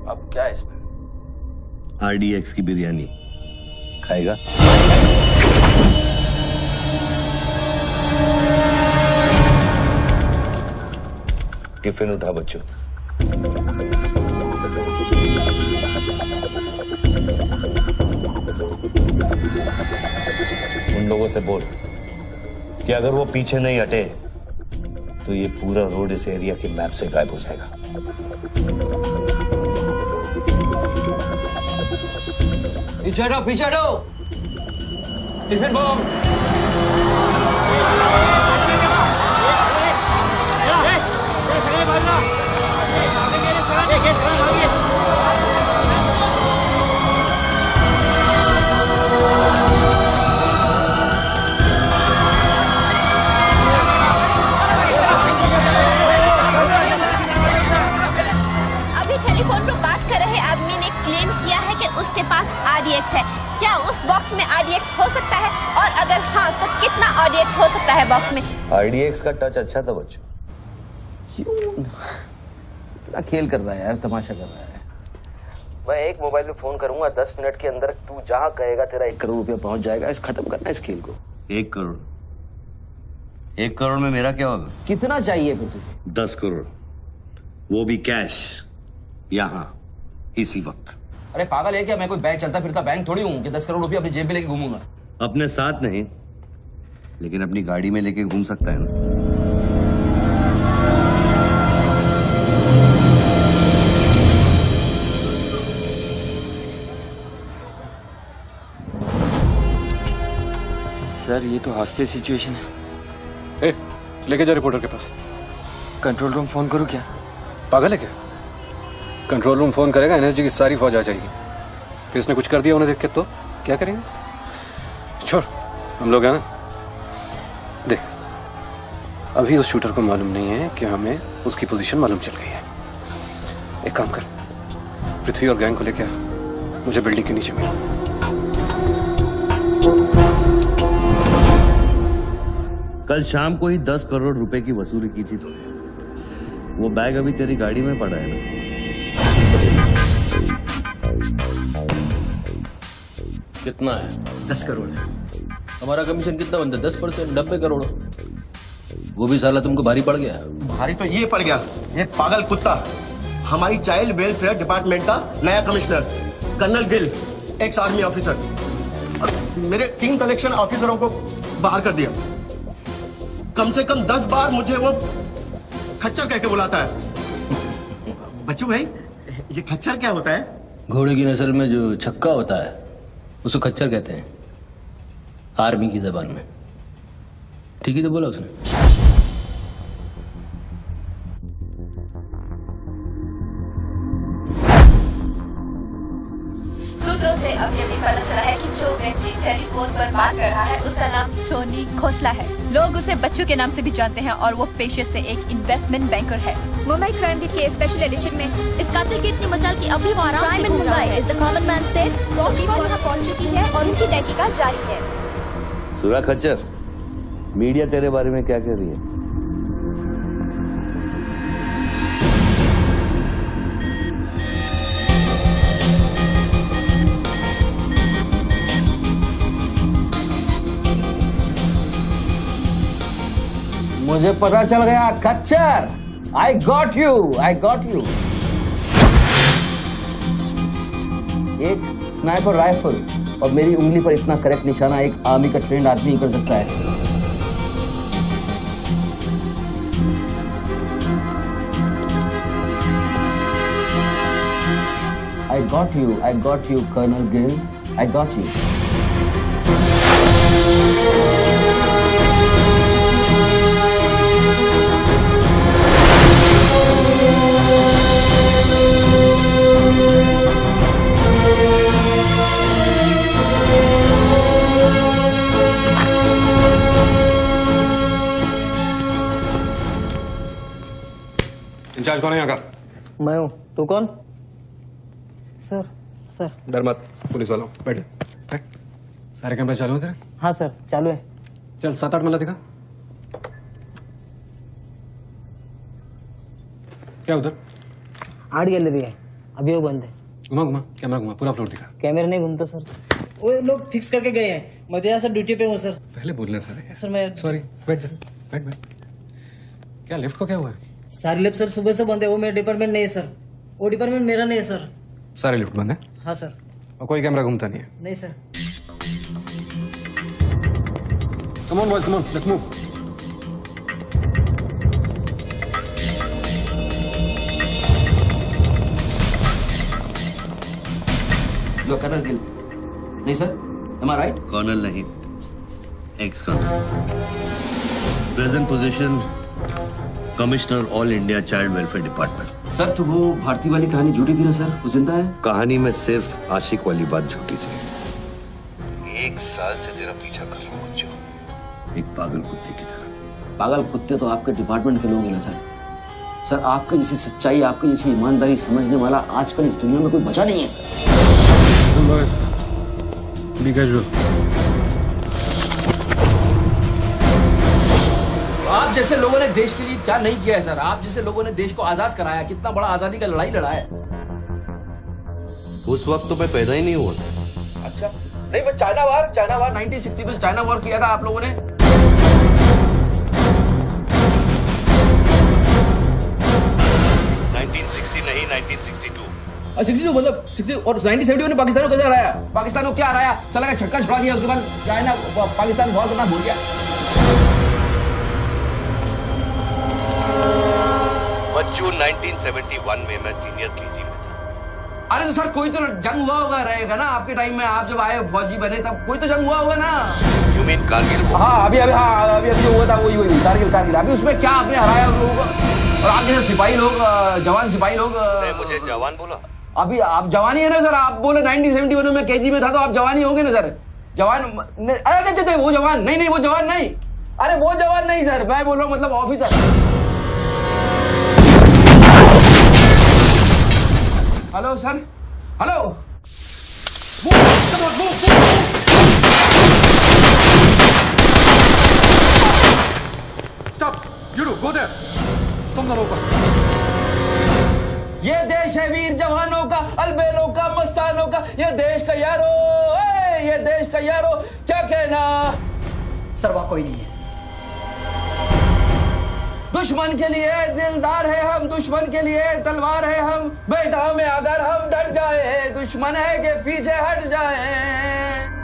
E: अब क्या है इसमें?
F: RDX की बिरयानी खाएगा? टिफिन उठा बच्चों। उन लोगों से बोल कि अगर वो पीछे नहीं हटे तो ये पूरा रोड इस एरिया के मैप से गायब हो जाएगा।
E: पीछे हटो। Tiffin bomb.
P: टेलीफोन पर बात कर रहे आदमी ने क्लेम किया है कि उसके पास RDX है। क्या उस बॉक्स में RDX हो सकता है? और अगर हाँ तो कितना RDX हो सकता है बॉक्स में?
F: RDX का टच अच्छा था बच्चों।
E: इतना खेल कर रहा है यार, तमाशा कर रहा है। मैं एक मोबाइल पे फोन करूंगा, 10 मिनट के अंदर तू जहां कहेगा तेरा 1 करोड़ रुपया पहुंच जाएगा। इस खत्म करना इस खेल को।
F: 1 करोड़? 1 करोड़ में मेरा क्या होगा?
E: कितना चाहिए फिर तुझे?
F: 10 करोड़, वो भी कैश, यहाँ इसी वक्त।
E: अरे पागल है क्या? मैं कोई बैंक चलता फिरता बैंक थोड़ी हूँ कि 10 करोड़ रुपया अपनी जेब में लेके घूमूंगा।
F: अपने साथ नहीं, लेकिन अपनी गाड़ी में लेके घूम सकता है ना।
R: सर ये तो हॉस्टेज सिचुएशन है।
N: लेके जा रिपोर्टर के पास।
R: कंट्रोल रूम फोन करूँ क्या?
N: पागल है क्या? कंट्रोल रूम फोन करेगा, एनएसजी की सारी फौज आ जाएगी। फिर इसने कुछ कर दिया उन्हें देख के तो क्या करेंगे? छोड़, हम लोग हैं ना। देख, अभी उस शूटर को मालूम नहीं है कि हमें उसकी पोजीशन मालूम चल गई है। एक काम कर, पृथ्वी और गैंग को लेके आ, मुझे बिल्डिंग के नीचे मिल।
F: कल शाम को ही 10 करोड़ रुपए की वसूली की थी तूने। वो बैग अभी तेरी गाड़ी में पड़ा है ना?
E: कितना है? 10 करोड़ है। हमारा कमीशन कितना बनता है? 10%, 90 करोड़। वो भी साला तुमको भारी पड़ गया।
K: भारी तो ये पड़ गया, ये पागल कुत्ता हमारी चाइल्ड वेलफेयर डिपार्टमेंट का नया commissioner colonel Gill, ex army officer, और मेरे 3 कलेक्शन ऑफिसरों को बाहर कर दिया। कम से कम 10 बार मुझे वो खच्चर कह के बुलाता है। बच्चू भाई, ये खच्चर क्या होता है?
E: घोड़े की नस्ल में जो छक्का होता है उसको खच्चर कहते हैं, आर्मी की जबान में। ठीक ही तो बोला उसने।
P: सूत्रों से अभी पता चला है कि जो व्यक्ति टेलीफोन पर बात कर रहा है उसका नाम टोनी खोसला है। लोग उसे बच्चू के नाम से भी जानते हैं और वो पेशे से एक इन्वेस्टमेंट बैंकर है।
J: मुंबई क्राइम बीट के स्पेशल एडिशन में इस कातिल की इतनी मचाल की अभी वो आराम से
P: क्राइम इन
J: घूम रहा
P: मुंबई
J: है।
P: Is the common man safe.
J: वहाँ पहुंच चुकी है और उनकी तहकीकात जारी है।
F: सुरा खच्चर, मीडिया तेरे बारे में क्या कह रही है?
S: मुझे पता चल गया खच्चर। I got you, I got you. एक स्नाइपर राइफल और मेरी उंगली पर इतना करेक्ट निशाना एक आर्मी का ट्रेंड आदमी ही कर सकता है। I got you, Colonel Gill. I got you.
N: Incharge कौन है यहाँ का?
O: मैं हूँ। तू कौन? Sir, sir.
N: डर मत, पुलिस वालों। बैठ बैठ। सारे कैमरे चालू हैं तेरे?
O: हाँ सर, चालू है।
N: चल 7-8 मल्ला दिखा। क्या उधर?
O: आर्ट गैलरी है, अभी वो बंद है।
N: घुमा घुमा, कैमरा घुमा, पूरा फ्लोर दिखा।
O: कैमरा नहीं घूमता सर, वो लोग फिक्स करके गए हैं। मैं तो यहाँ सर ड्यूटी पे हूँ सर।
N: पहले बोलना सारे।
O: सर मैं
N: सॉरी, बैठ जा, बैठ बैठ। क्या लिफ्ट को क्या हुआ है?
O: सारे लिफ्ट सर सुबह से बंद है। वो मेरा डिपार्टमेंट नहीं है सर, वो डिपार्टमेंट मेरा नहीं है सर।
N: सारे लिफ्ट बंद है?
O: हाँ सर।
N: और कोई कैमरा घूमता नहीं है?
O: नहीं sir.
N: Come on boys, come on, let's move.
S: लो कर्नल गिल। नहीं sir, am I right?
F: Colonel नहीं, ex colonel. Present position commissioner all India child welfare department.
E: Sir तो वो भारती वाली कहानी झूठी थी ना सर? वो जिंदा है?
F: कहानी में सिर्फ आशिक वाली बात झूठी थी। 1 साल से तेरा पीछा कर रहा हूँ बच्चों, एक पागल कुत्ते की तरह।
E: पागल कुत्ते तो आपके डिपार्टमेंट के लोग हैं ना सर। सर आपके जैसी सच्चाई, आपके जैसी ईमानदारी समझने वाला आजकल इस दुनिया में कोई बचा नहीं है सर।
N: Be casual.
E: आप जैसे लोगों ने देश के लिए क्या नहीं किया है सर? आप जैसे लोगों ने देश को आजाद कराया, कितना बड़ा आजादी का लड़ाई लड़ा है।
F: उस वक्त तो मैं पैदा ही नहीं हुआ था।
E: अच्छा, नहीं मैं चाइना वार 1960 में चाइना वार किया था आप लोगों ने।
F: 1960 नहीं, 1962।
E: 62 मतलब 60 और 1971 ने पाकिस्तान को कैसे हराया? पाकिस्तान को क्या हराया? साला का छक्का छुड़ा दिया, उसके बाद चाइना पाकिस्तान बहुत करना भूल गया।
F: बच्चों 1971 में मैं सीनियर केजी में था।
E: अरे तो सर कोई तो जंग हुआ होगा रहेगा ना आपके टाइम में? आप जब आए फौजी बने तब कोई तो जंग हुआ होगा ना?
F: You mean Kargil?
E: हाँ अभी जो हुआ था वही कारगिल। अभी उसमें क्या आपने हराया उन लोगों को? और आप जैसे सिपाही लोग, जवान सिपाही लोग।
F: मुझे जवान बोला?
E: अभी आप जवानी है ना सर? आप बोले 1971 में केजी में था तो आप जवानी होंगे ना सर? जवान? अरे वो जवान नहीं, वो जवान नहीं। अरे वो जवान नहीं सर, मैं बोल रहा हूँ मतलब officer. Hello sir, hello.
N: Go there, तुम दोनों ऊपर।
S: ये देश है वीर जवानों का, अलबेलों का, मस्तानों का, ये देश का यारो, ये देश का यारो, क्या कहना।
M: सर वहाँ कोई नहीं है।
S: दुश्मन के लिए दिलदार है हम, दुश्मन के लिए तलवार है हम, मैदान में अगर हम डट जाए, दुश्मन है के पीछे हट जाए।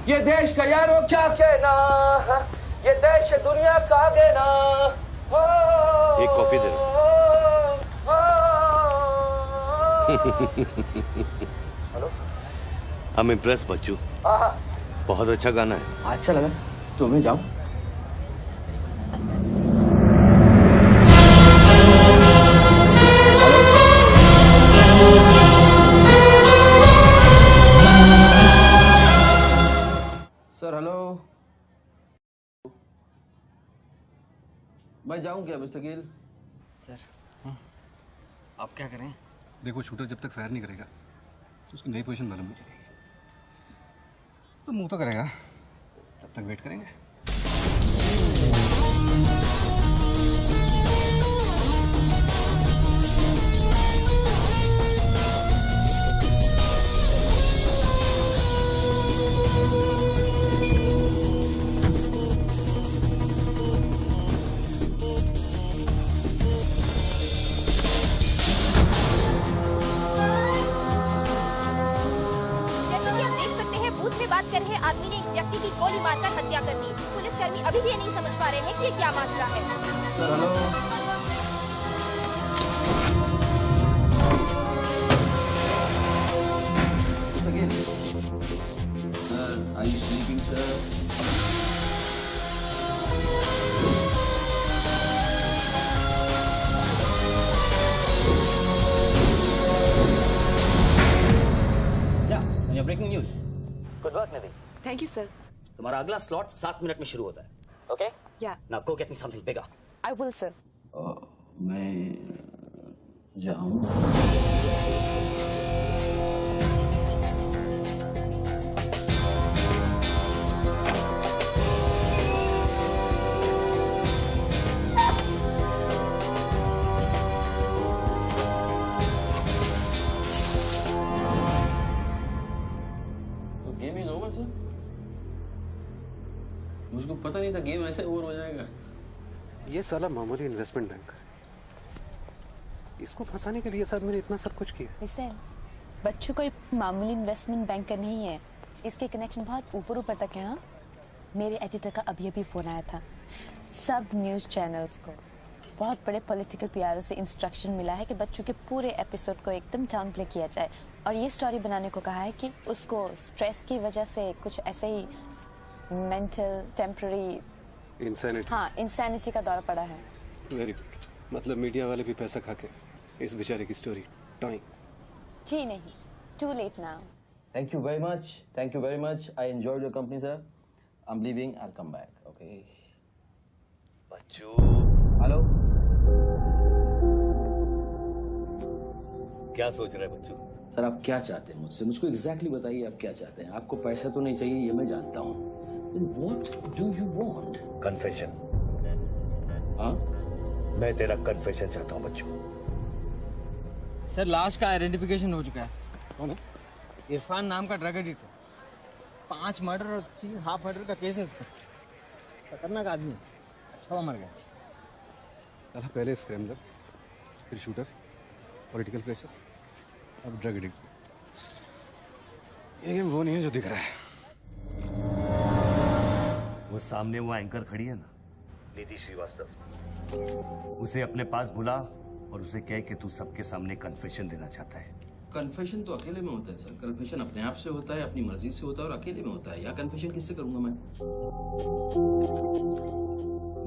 S: ये देश का यारो क्या कहना, ये देश दुनिया का कहना।
K: एक कॉफी दे।
S: Hello,
K: I am impress Bachchu, बहुत अच्छा गाना है।
S: अच्छा लगा तो मैं जाऊं। सर हेलो, मैं जाऊं क्या मिस्टर गिल?
M: सर आप क्या करें?
N: देखो शूटर जब तक फायर नहीं करेगा तो उसकी नई पोजीशन मालूम नहीं चलेगी। तो मूव तो करेगा, तब तक वेट करेंगे।
P: आदमी ने एक व्यक्ति की गोली मारकर हत्या कर दी। पुलिसकर्मी अभी भी ये नहीं समझ पा रहे हैं कि ये क्या मामला है।
S: Sir hello, sir are you sleeping sir?
G: या breaking news.
M: Good work Nidhi.
T: Thank you sir.
G: तुम्हारा अगला स्लॉट 7 मिनट में शुरू होता है। ओके?
T: या।
G: Now go get me something bigger.
T: I will sir.
S: मैं जाऊं? तो गेम इज ओवर सर? मुझको पता नहीं था गेम ऐसे ओवर हो जाएगा।
N: ये साला मामूली इन्वेस्टमेंट बैंक, इसको फंसाने के लिए साथ मैंने इतना सब कुछ किया।
T: लिसन, बच्चों कोई मामूली इन्वेस्टमेंट बैंकर नहीं है, इसके कनेक्शन बहुत ऊपर ऊपर तक है। हाँ, मेरे एडिटर का अभी फोन आया था। सब न्यूज़ चैनल्स को, बहुत बड़े पॉलिटिकल पीआरओ से इंस्ट्रक्शन मिला है कि बच्चों के पूरे एपिसोड को एकदम डाउन प्ले किया जाए और ये स्टोरी बनाने को कहा है कि उसको स्ट्रेस की वजह से कुछ ऐसे ही मेंटल टेम्पररी
N: इंसैनिटी।
T: हाँ, इंसैनिटी का दौरा पड़ा है।
N: वेरी गुड, मतलब मीडिया वाले भी पैसा खा के इस बेचारे की स्टोरी टॉइंग।
T: जी नहीं, too late now.
S: Thank you very much. Thank you very much. I enjoyed your company, sir. I'm leaving. I'll come back. Okay.
K: Bachchu.
S: Hello.
K: क्या सोच रहे हैं बच्चू?
S: सर आप क्या चाहते हैं मुझसे? मुझको एग्जैक्टली बताइए आप क्या चाहते हैं। आपको पैसा तो नहीं चाहिए, ये मैं जानता हूँ। Then what do you want?
K: Confession.
S: हाँ?
K: मैं तेरा कन्फेशन चाहता हूँ बच्चू।
M: सर लाश का आइडेंटिफिकेशन हो चुका है। कौन है? इरफान नाम का ड्रग एडिक्ट है। 5 मर्डर और 3 हाफ मर्डर का केस है इस पर। खतरनाक आदमी है, अच्छा वो मर गया।
N: साला पहले स्क्रैमलर, फिर शूटर, पॉलिटिकल प्रेशर, अब ड्रग एडिक्ट। ये गेम वो नहीं है जो दिख रहा है।
K: वो सामने वो एंकर खड़ी है ना, निधि श्रीवास्तव, उसे अपने पास बुला और उसे कह कि तू सबके सामने कन्फेशन देना चाहता है।
E: कन्फेशन तो अकेले में होता है सर। कन्फेशन अपने आप से होता है, अपनी मर्जी से होता है और अकेले में होता है। यहाँ कन्फेशन किससे करूंगा मैं?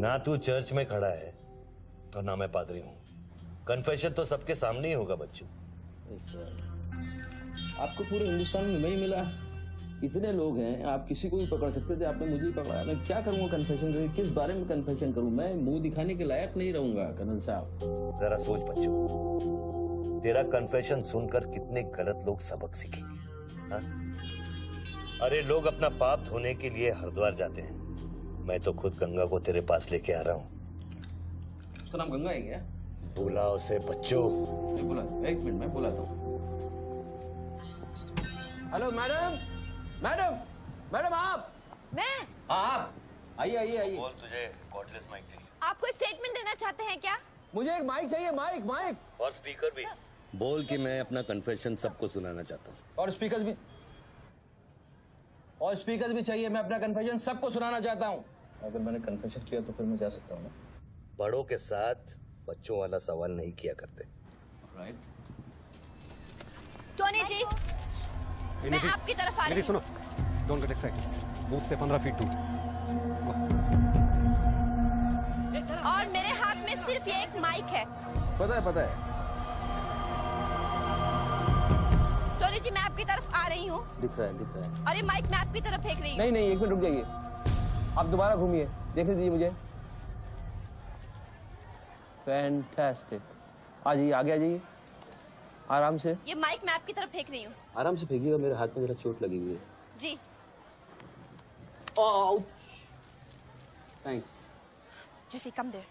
K: ना तू चर्च में खड़ा है और ना मैं पादरी हूँ। कन्फेशन तो सबके सामने ही होगा बच्चों।
E: सर आपको पूरे हिंदुस्तान में नहीं मिला, इतने लोग हैं, आप किसी को भी पकड़ सकते थे, आपने मुझे ही पकड़ा। मैं क्या करूंगा कन्फेशन करके? किस बारे में कन्फेशन करूं? मैं मुंह दिखाने के लायक नहीं रहूंगा कर्नल साहब।
K: जरा सोच बच्चों, तेरा कन्फेशन सुनकर कितने गलत लोग सबक सीखेंगे। हाँ? अरे लोग अपना पाप धोने के लिए हरिद्वार जाते हैं, मैं तो खुद गंगा को तेरे पास लेके आ रहा हूँ।
E: उसका नाम गंगा है क्या?
K: बुला उसे बच्चों।
E: मैं बुला, एक मिनट मैं बुलाता हूँ। हेलो मैडम, मैडम, मैडम आप?
P: मैं?
E: आप आइए आइए आइए।
K: बोल, तुझे कॉर्डलेस माइक चाहिए?
P: आप कोई स्टेटमेंट देना चाहते हैं क्या?
E: मुझे एक माइक चाहिए, माइक माइक।
K: और स्पीकर भी। बोल कि मैं अपना कन्फेशन सबको सुनाना चाहता हूँ।
E: और स्पीकर भी, और स्पीकर भी चाहिए। मैं अपना कन्फेशन सबको सुनाना चाहता हूँ। अगर मैंने कन्फेशन किया तो फिर मैं जा सकता हूँ ना?
K: बड़ों के साथ बच्चों वाला सवाल नहीं किया करते।
E: राइट।
P: टोनी जी, मैं आपकी तरफ आ रही हूँ।
N: सुनो, डोंट गेट एक्साइटेड। बूथ से 15 फीट दूर।
P: और मेरे हाथ में सिर्फ ये एक माइक है।
E: पता है, पता है।
P: टोनी जी, मैं आपकी तरफ आ रही हूँ।
E: दिख रहा है, दिख रहा है।
P: और ये माइक मैं आपकी तरफ फेंक रही हूँ।
E: नहीं नहीं, एक मिनट रुक जाइए। आप दोबारा घूमिए, देख लीजिए मुझे। फैंटास्टिक। आ जाइए, आगे आ जाइए, आराम से।
P: ये माइक मैं आपकी तरफ फेंक रही हूँ।
E: आराम से फेंकिएगा, मेरे हाथ में जरा चोट लगी हुई है।
P: जी।
E: थैंक्स।
P: जैसे कम देर।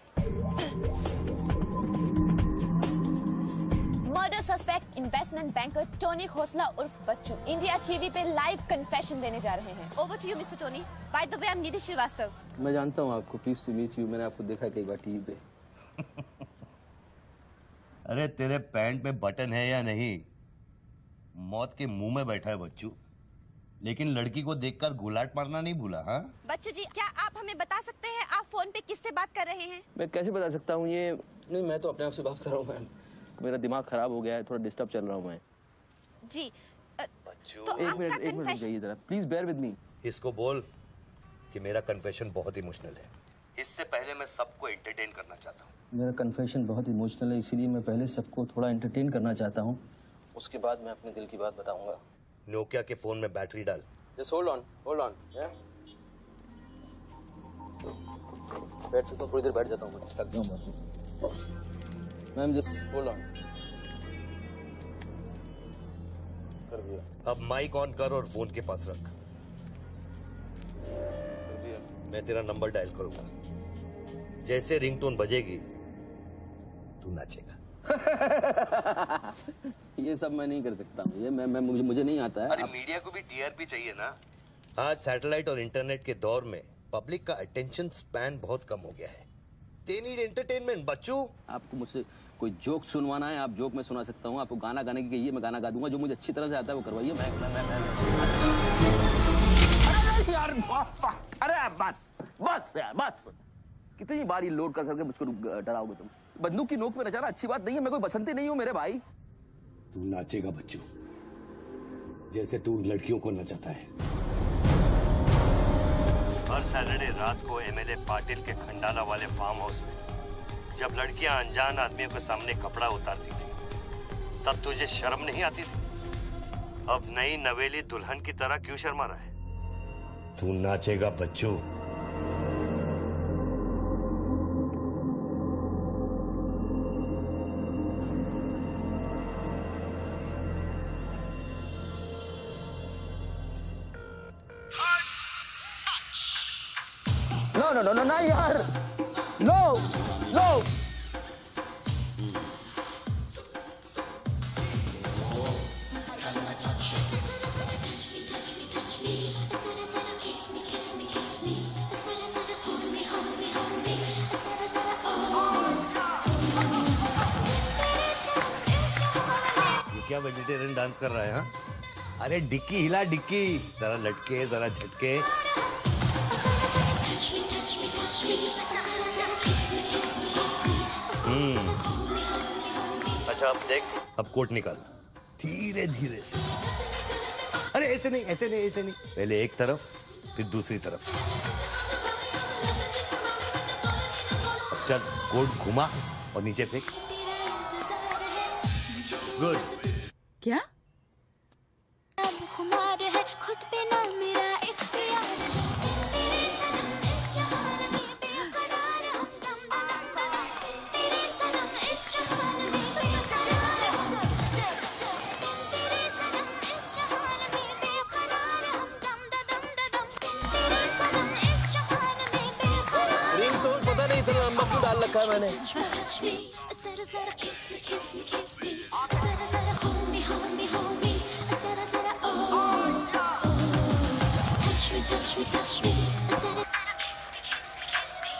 P: Murder suspect investment banker Tony Khosla उर्फ बच्चू इंडिया टीवी पे लाइव कन्फेशन देने जा रहे हैं। Over to you mister Tony. By the way, I am Nidhi Srivastava.
E: मैं जानता हूँ आपको, प्लीज टू मीट यू। मैंने आपको देखा कई बार टीवी पे।
K: अरे तेरे पैंट में बटन है या नहीं? मौत के मुंह में बैठा है बच्चू, लेकिन लड़की को देखकर गुलाट मारना नहीं भूला। हाँ
P: बच्चू जी, क्या आप हमें बता सकते हैं आप फोन पे किससे बात कर रहे हैं?
E: मैं कैसे बता सकता हूँ ये? नहीं, मैं तो अपने आप से बात कर रहा हूँ मैम। मेरा दिमाग खराब हो गया है, थोड़ा डिस्टर्ब चल रहा हूँ मैं।
P: जी
K: बच्चू,
P: तो
K: एक
P: मिनट
K: रुक
E: जाइए जरा, प्लीज बेयर विद मी।
K: इसको बोल कि मेरा कन्फेशन बहुत इमोशनल है। इससे पहले मैं सबको एंटरटेन करना चाहता हूँ।
E: मेरा कन्फेशन बहुत इमोशनल है, इसीलिए मैं पहले सबको थोड़ा एंटरटेन करना चाहता हूँ, उसके बाद मैं अपने दिल की बात बताऊंगा।
K: नोकिया के फोन में बैटरी डाल।
E: Just hold on, hold on. बैठ सकता हूँ, थोड़ी देर बैठ जाता हूँ, मैं थक गया हूँ। Ma'am just hold on. कर दिया।
K: अब माइक ऑन कर और फोन के पास रख।
E: कर दिया।
K: मैं तेरा नंबर डायल करूंगा, जैसे रिंगटोन बजेगी तू नाचेगा।
E: ये सब मैं नहीं कर सकता हूँ, ये मैं मुझे नहीं आता है।
K: अरे मीडिया को भी टीआरपी चाहिए ना। आज सैटेलाइट और इंटरनेट के दौर में पब्लिक का अटेंशन स्पैन बहुत कम हो गया है। They need entertainment, बच्चू।
E: आपको मुझसे कोई जोक सुनवाना है, आप जोक में सुना सकता हूँ। आपको गाना गाने की कहिए, मैं गाना गा दूंगा। जो मुझे अच्छी तरह से आता है वो करवाइए। अरे यार, अरे बस बस यार, बस। कितनी बार ये लोड कर करके मुझको डराओगे तुम? बंदूक की नोक पे नचाना अच्छी बात नहीं है। मैं कोई बसंती नहीं हूँ मेरे भाई।
K: तू नाचेगा बच्चू, जैसे तू लड़कियों को नचाता है। हर सैटरडे रात को एमएलए पाटिल के खंडाला वाले फार्म हाउस में जब लड़कियां अनजान आदमियों के सामने कपड़ा उतारती थी, तब तुझे शर्म नहीं आती थी? अब नई नवेली दुल्हन की तरह क्यों शर्मा रहा है? तू नाचेगा बच्चू।
E: नो ना यार, नो नो।
K: ये क्या वेजिटेरियन डांस कर रहा है? हाँ, अरे डिक्की हिला, डिक्की जरा लटके, जरा झटके। अच्छा अब देख, अब कोट निकाल।
F: धीरे धीरे से। अरे ऐसे नहीं, ऐसे नहीं, ऐसे नहीं, पहले एक तरफ फिर दूसरी तरफ। अब चल कोट घुमा और नीचे फेंक। गुड।
T: क्या?
U: खुमार है खुद पे ना मेरा इख्तियार है, तेरे सनम इस जहान में बेकरार हम दम दम दम, तेरे सनम इस जहान में बेकरार हम, तेरे सनम इस जहान में बेकरार हम दम दम दम, तेरे सनम इस जहान में बेकरार।
S: रिंगटोन पता नहीं इतना लंबा क्यों डाल रखा है मैंने।
U: जरा जरा kiss me kiss me kiss me, जरा जरा hold me hold me hold me, जरा जरा touch me touch me touch me, जरा जरा kiss me kiss me kiss me।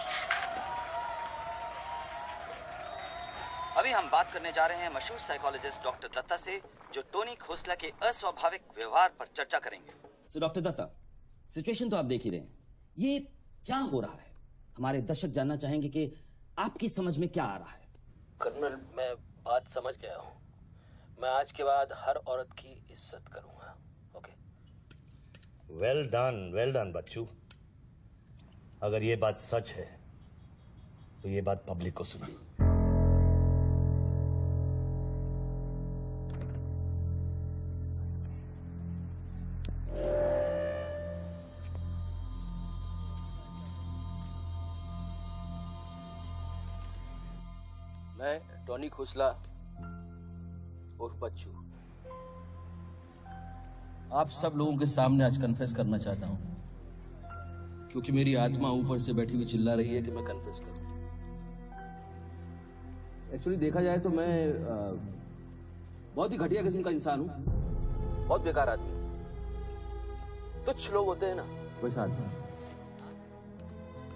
V: अभी हम बात करने जा रहे हैं मशहूर साइकोलॉजिस्ट डॉक्टर दत्ता से, जो टोनी खोसला के अस्वाभाविक व्यवहार पर चर्चा करेंगे।
W: सो डॉक्टर दत्ता, सिचुएशन तो आप देख ही रहे हैं, ये क्या हो रहा है? हमारे दर्शक जानना चाहेंगे कि आपकी समझ में क्या आ रहा है।
E: कर्नल, मैं बात समझ गया हूँ। मैं आज के बाद हर औरत की इज्जत करूंगा। ओके?
F: वेल डन बच्चू। अगर ये बात सच है तो ये बात पब्लिक को सुना।
E: मैं टोनी खोसला उर्फ बच्चू आप सब लोगों के सामने आज कन्फेस करना चाहता हूं, क्योंकि मेरी आत्मा ऊपर से बैठी हुई चिल्ला रही है कि मैं कन्फेस करूं। एक्चुअली देखा जाए तो मैं बहुत ही घटिया किस्म का इंसान हूं, बहुत बेकार आदमी हूं। तुच्छ लोग होते हैं ना, वैसा आदमी।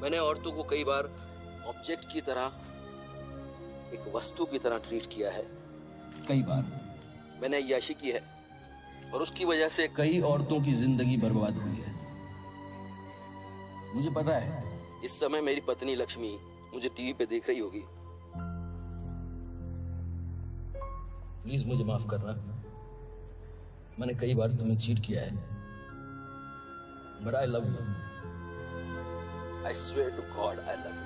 E: मैंने औरतों को कई बार ऑब्जेक्ट की तरह, एक वस्तु की तरह ट्रीट किया है। कई बार मैंने अय्याशी की है और उसकी वजह से कई औरतों की जिंदगी बर्बाद हुई है। मुझे पता है इस समय मेरी पत्नी लक्ष्मी मुझे टीवी पे देख रही होगी। प्लीज मुझे माफ करना, मैंने कई बार तुम्हें चीट किया है, but I love you. I swear to God I love you.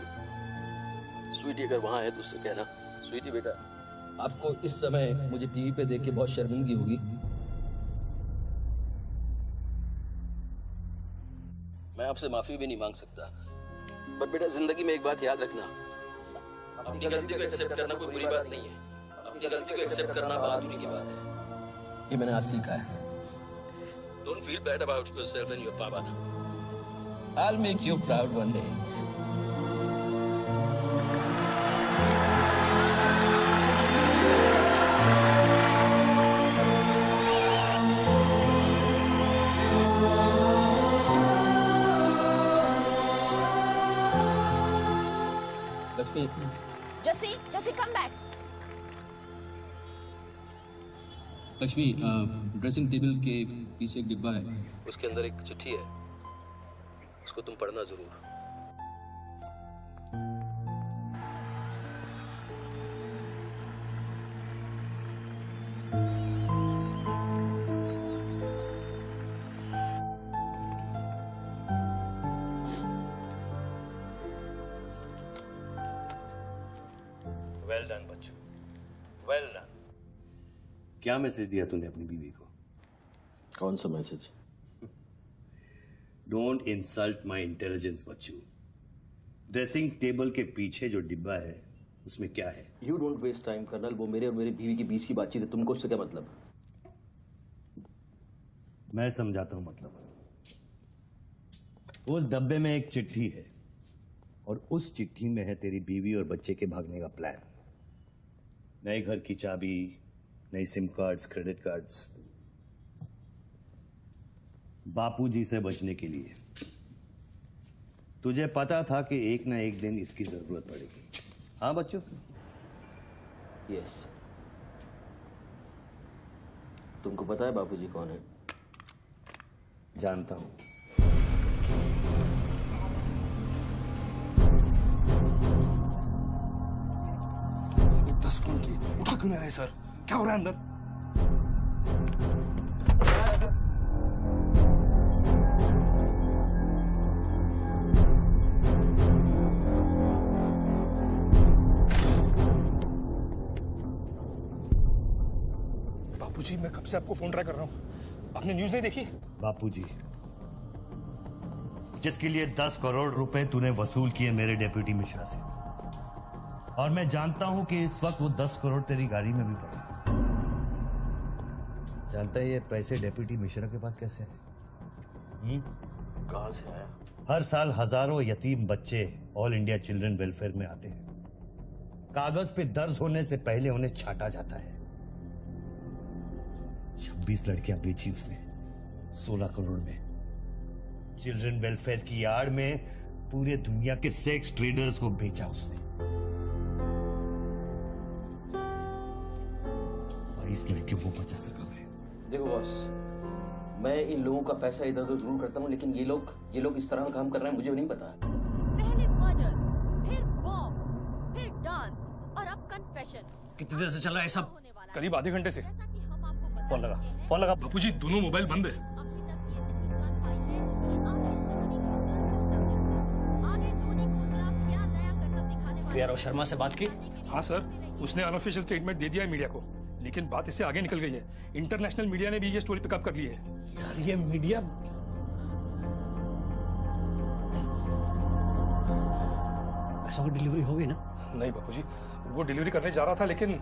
E: Sweetie अगर वहां है तो उससे कहना, स्वीटी बेटा, आपको इस समय मुझे टीवी पे देख के बहुत शर्मिंदगी होगी। मैं आपसे माफी भी नहीं मांग सकता, पर बेटा जिंदगी में एक बात याद रखना, अपनी गलती को एक्सेप्ट करना कोई बुरी बात नहीं है। अपनी गलती को एक्सेप्ट करना बहादुरी की बात है। ये मैंने आज सीखा है। Don't feel bad about yourself and your papa. I will make you proud one day. Lakshmi,
P: जसी come back.
E: Lakshmi, dressing table के पीछे एक डिब्बा है, उसके अंदर एक चिट्ठी है, उसको तुम पढ़ना जरूर।
F: वेल डन बच्चू, वेल डन। क्या मैसेज दिया तूने अपनी बीवी को?
E: कौन सा message?
F: Don't insult my intelligence बच्चू। ड्रेसिंग टेबल के पीछे जो डिब्बा है उसमें क्या है?
E: You don't waste time colonel, वो मेरे और मेरी बीवी के बीच की बातचीत है, तुमको उससे क्या मतलब?
F: मैं समझाता हूं मतलब। उस डब्बे में एक चिट्ठी है और उस चिट्ठी में है तेरी बीवी और बच्चे के भागने का प्लान। नए घर की चाबी, नई सिम कार्ड्स, क्रेडिट कार्ड्स, बापूजी से बचने के लिए। तुझे पता था कि एक ना एक दिन इसकी जरूरत पड़ेगी। हाँ बच्चों?
E: यस। तुमको पता है बापूजी कौन है?
F: जानता हूं।
L: फोन की उठा क्यों नहीं रहे सर? क्या हो रहा है अंदर?
R: बापूजी मैं कब से आपको फोन ट्राई कर रहा हूँ, आपने न्यूज नहीं देखी?
F: बापूजी, जिसके लिए 10 करोड़ रुपए तूने वसूल किए मेरे डेप्यूटी मिश्रा से, और मैं जानता हूं कि इस वक्त वो 10 करोड़ तेरी गाड़ी में भी पड़े हैं। जानता है ये पैसे डेप्यूटी मिश्रा के पास कैसे हैं?
R: कहां से आया?
F: हर साल हजारों यतीम बच्चे ऑल इंडिया चिल्ड्रन वेलफेयर में आते हैं। कागज पे दर्ज होने से पहले उन्हें छांटा जाता है। 26 लड़कियां बेची उसने 16 करोड़ में। चिल्ड्रन वेलफेयर की आड़ में पूरे दुनिया के सेक्स ट्रेडर्स को बेचा उसने। 22 लड़कियों को बचा सका मैं।
E: देखो बॉस, मैं इन लोगों का पैसा इधर उधर जरूर करता हूँ, लेकिन ये लोग इस तरह का काम कर रहे हैं, मुझे नहीं पता।
A: पहले मर्डर, फिर बॉम्ब, फिर डांस और अब कन्फेशन।
R: कितनी देर से चल रहा है सब? करीब आधे घंटे से। फोन लगा। बापूजी दोनों मोबाइल बंद है।
O: वीआरओ शर्मा से बात की?
R: हाँ सर, उसने अनऑफिशियल स्टेटमेंट दे दिया है मीडिया को, लेकिन बात इससे आगे निकल गई है। इंटरनेशनल मीडिया ने भी ये स्टोरी पिकअप कर ली है।
O: यार ये मीडिया पैसों की डिलीवरी हो गई ना?
R: नहीं बापूजी, वो डिलीवरी करने जा रहा था, लेकिन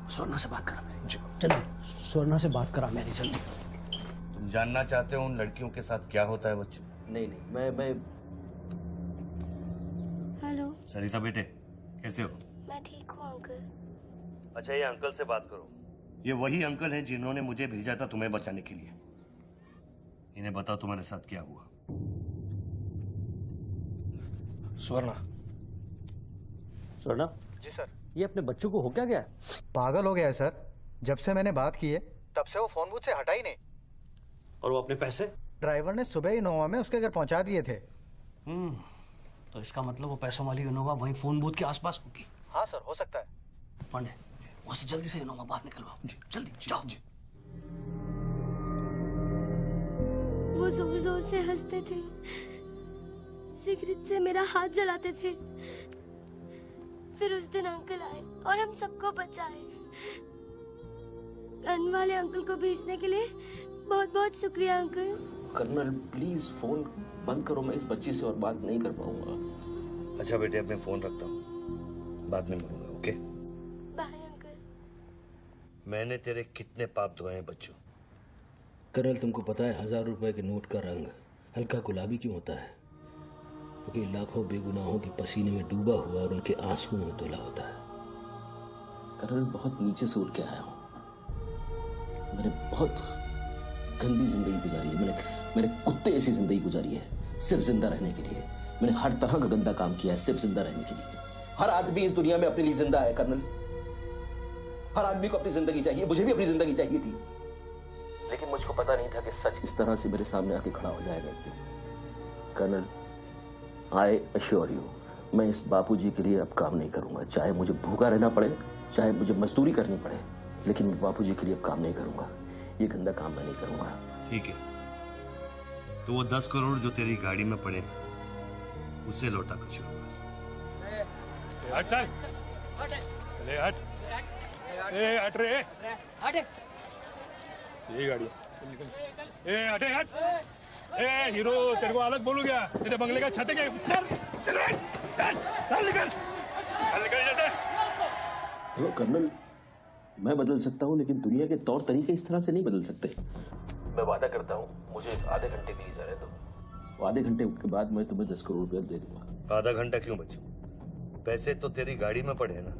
O: स्वर्णा से बात करा मेरी। जल्दी स्वर्णा से बात करा मेरी, जल्दी।
F: तुम जानना चाहते हो उन लड़कियों के साथ क्या होता है बच्चों?
E: नहीं, मैं
U: हेलो
F: सरिता बेटे, कैसे हो?
U: मैं ठीक हूँ अंकल।
F: अच्छा, ये अंकल से बात करो। ये वही अंकल हैं जिन्होंने मुझे भेजा था तुम्हें बचाने के लिए। इन्हें बताओ तुम्हारे साथ क्या हुआ।
R: स्वर्णा
H: जी सर।
O: ये अपने बच्चों को हो क्या गया?
H: पागल हो गया है सर। जब से मैंने बात की है तब से वो फोन बूथ से हटा ही नहीं।
O: और वो अपने पैसे
H: ड्राइवर ने सुबह ही इनोवा में उसके घर पहुंचा दिए थे।
O: तो इसका मतलब वो पैसों वाली इनोवा वहीं फोन बूथ के आसपास होगी।
H: हाँ सर, हो सकता है।
O: पांडे, वहां से जल्दी से इनोवा बाहर निकलवाओ। जल्दी जाओ।
U: वो जोर जोर से हंसते थे, सिगरेट से मेरा हाथ जलाते थे। फिर उस दिन अंकल आए और हम सबको बचाए। गन वाले अंकल को भेजने के लिए बहुत बहुत शुक्रिया अंकल।
E: कर्नल प्लीज फोन बंद करो, मैं इस बच्ची से और बात नहीं कर पाऊंगा।
F: अच्छा बेटे, अब मैं फोन रखता हूँ, बाद में मिलूंगा। Okay
U: bye uncle.
F: मैंने तेरे कितने पाप धोए हैं बच्चों।
E: कर्नल, तुमको पता है 1000 रुपए के नोट का रंग हल्का गुलाबी क्यों होता है? क्योंकि लाखों बेगुनाहों के पसीने में डूबा हुआ और उनके आंसुओं में धुला होता है। कर्नल, बहुत नीचे से उठ के आया हूँ। मैंने बहुत गंदी जिंदगी गुजारी है। मैंने कुत्ते ऐसी जिंदगी गुजारी है सिर्फ जिंदा रहने के लिए। मैंने हर तरह का गंदा काम किया है सिर्फ जिंदा रहने के लिए। हर आदमी इस दुनिया में अपने लिए जिंदा है कर्नल। हर आदमी को अपनी जिंदगी चाहिए, मुझे भी अपनी जिंदगी चाहिए थी, लेकिन मुझको पता नहीं था कि सच इस तरह से मेरे सामने आके खड़ा हो जाएगा। कर्नल, आई अश्योर यू, मैं इस बापूजी के लिए अब काम नहीं करूंगा। चाहे मुझे भूखा रहना पड़े, चाहे मुझे मजदूरी करनी पड़े, लेकिन मैं बापूजी के लिए अब काम नहीं करूंगा। ये गंदा काम मैं नहीं करूंगा।
F: ठीक है, तो वो 10 करोड़ जो तेरी गाड़ी में पड़े हैं उसे लौटा कर शुरू कर।
R: हट चल, ले हट, ए हट रे, हट ये गाड़ी ए हटे हट। ए हीरो, तेरे को अलग बोलू क्या? तेरे बंगले का छत है क्या? चल निकल जल्दी।
E: देखो कर्नल, मैं बदल सकता हूँ, लेकिन दुनिया के तौर तरीके इस तरह से नहीं बदल सकते। मैं वादा करता हूँ, मुझे आधे घंटे के लिए जाने दो। आधे घंटे के बाद मैं तुम्हें 10 करोड़ रुपया दे दूंगा।
F: आधा घंटा क्यों बच्चों? पैसे तो तेरी गाड़ी में पड़े हैं ना।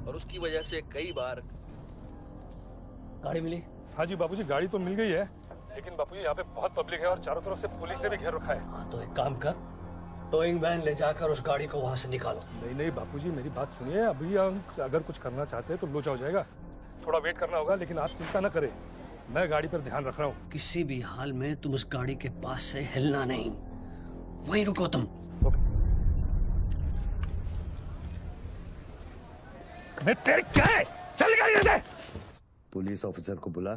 E: और उसकी वजह से कई बार
O: गाड़ी मिली?
R: हाँ जी बापूजी, गाड़ी तो मिल गई है, लेकिन बापूजी यहाँ पे बहुत पब्लिक है और चारों तरफ से पुलिस ने भी घेर रखा है।
O: हाँ तो एक काम कर, टोइंग वैन ले जाकर उस गाड़ी को वहां से निकालो।
R: नहीं बापूजी, मेरी बात सुनिए। अभी हम अगर कुछ करना चाहते हैं तो लोचा हो जाएगा। थोड़ा वेट करना होगा, लेकिन आप चिंता न करें, मैं गाड़ी पर ध्यान रख रहा हूँ।
O: किसी भी हाल में तुम उस गाड़ी के पास से हिलना नहीं, वहीं रुको तुम।
R: तेरे क्या है? चल गाड़ी से।
F: पुलिस ऑफिसर को बुला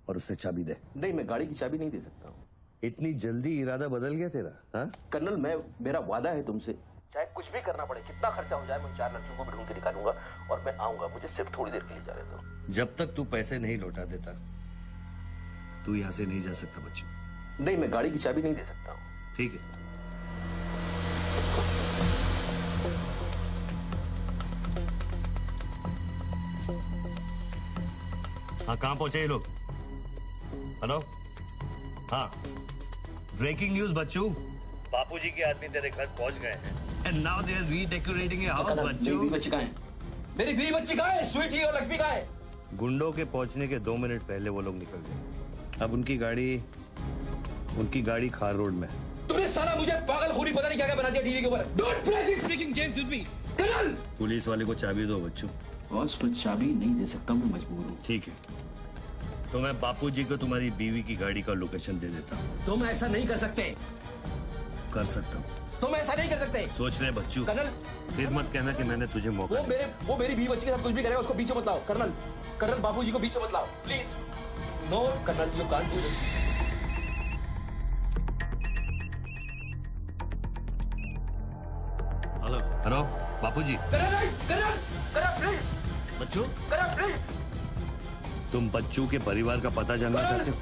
F: और उससे चाबी दे।
E: नहीं, मैं गाड़ी की चाबी नहीं दे सकता हूँ।
F: इतनी जल्दी इरादा बदल गया तेरा? हाँ
E: कर्नल, मेरा वादा है तुमसे
B: चाहे कुछ भी करना पड़े, कितना खर्चा हो जाए, मैं 4 लड़कियों को भी ढूंढ के निकालूंगा और मैं आऊंगा। मुझे सिर्फ थोड़ी देर के लिए जाने दो।
F: जब तक तू पैसे नहीं लौटा देता तू यहाँ से नहीं जा सकता बच्चू।
B: नहीं, मैं गाड़ी की चाबी नहीं दे सकता हूँ।
F: ठीक है। हाँ, कहाँ पहुंचे ये लोग? हेलो? हाँ, ब्रेकिंग न्यूज बच्चू, बापूजी के आदमी तेरे घर पहुंच गए हैं। And now they are redecorating your house, बच्चू।
S: मेरी बच्ची कहाँ है? मेरी बीवी बच्ची कहाँ है? स्वीटी और लक्ष्मी कहाँ है?
F: गुंडों के पहुंचने के 2 मिनट पहले वो लोग निकल गए। अब उनकी गाड़ी खार रोड में है।
S: तूने साला मुझे पागलखोरी पता नहीं क्या क्या बना दिया टीवी के ऊपर। Don't play this freaking games with me, colonel.
F: Police वाले को चाबी दो बच्चू।
E: बॉस, मैं चाबी नहीं दे सकता, मैं मजबूर हूँ।
F: ठीक है, तो मैं बापूजी को तुम्हारी बीवी की गाड़ी का लोकेशन दे देता हूँ।
S: तुम ऐसा नहीं कर सकते।
F: कर सकता हूँ।
S: तुम ऐसा नहीं कर सकते।
F: सोच ले बच्चू।
S: कर्नल,
F: फिर मत कहना कि मैंने तुझे मौका दिया।
S: वो मेरी बीवी बच्ची के साथ कुछ भी करेगा उसको बीच में मत लाओ। कर्नल, बापूजी को बीच में मत लाओ, please. No colonel, you can't do this.
F: Hello बापूजी।
S: Colonel please.
F: बच्चू,
S: प्लीज।
F: तुम बच्चू के परिवार का पता जानना चाहते हो?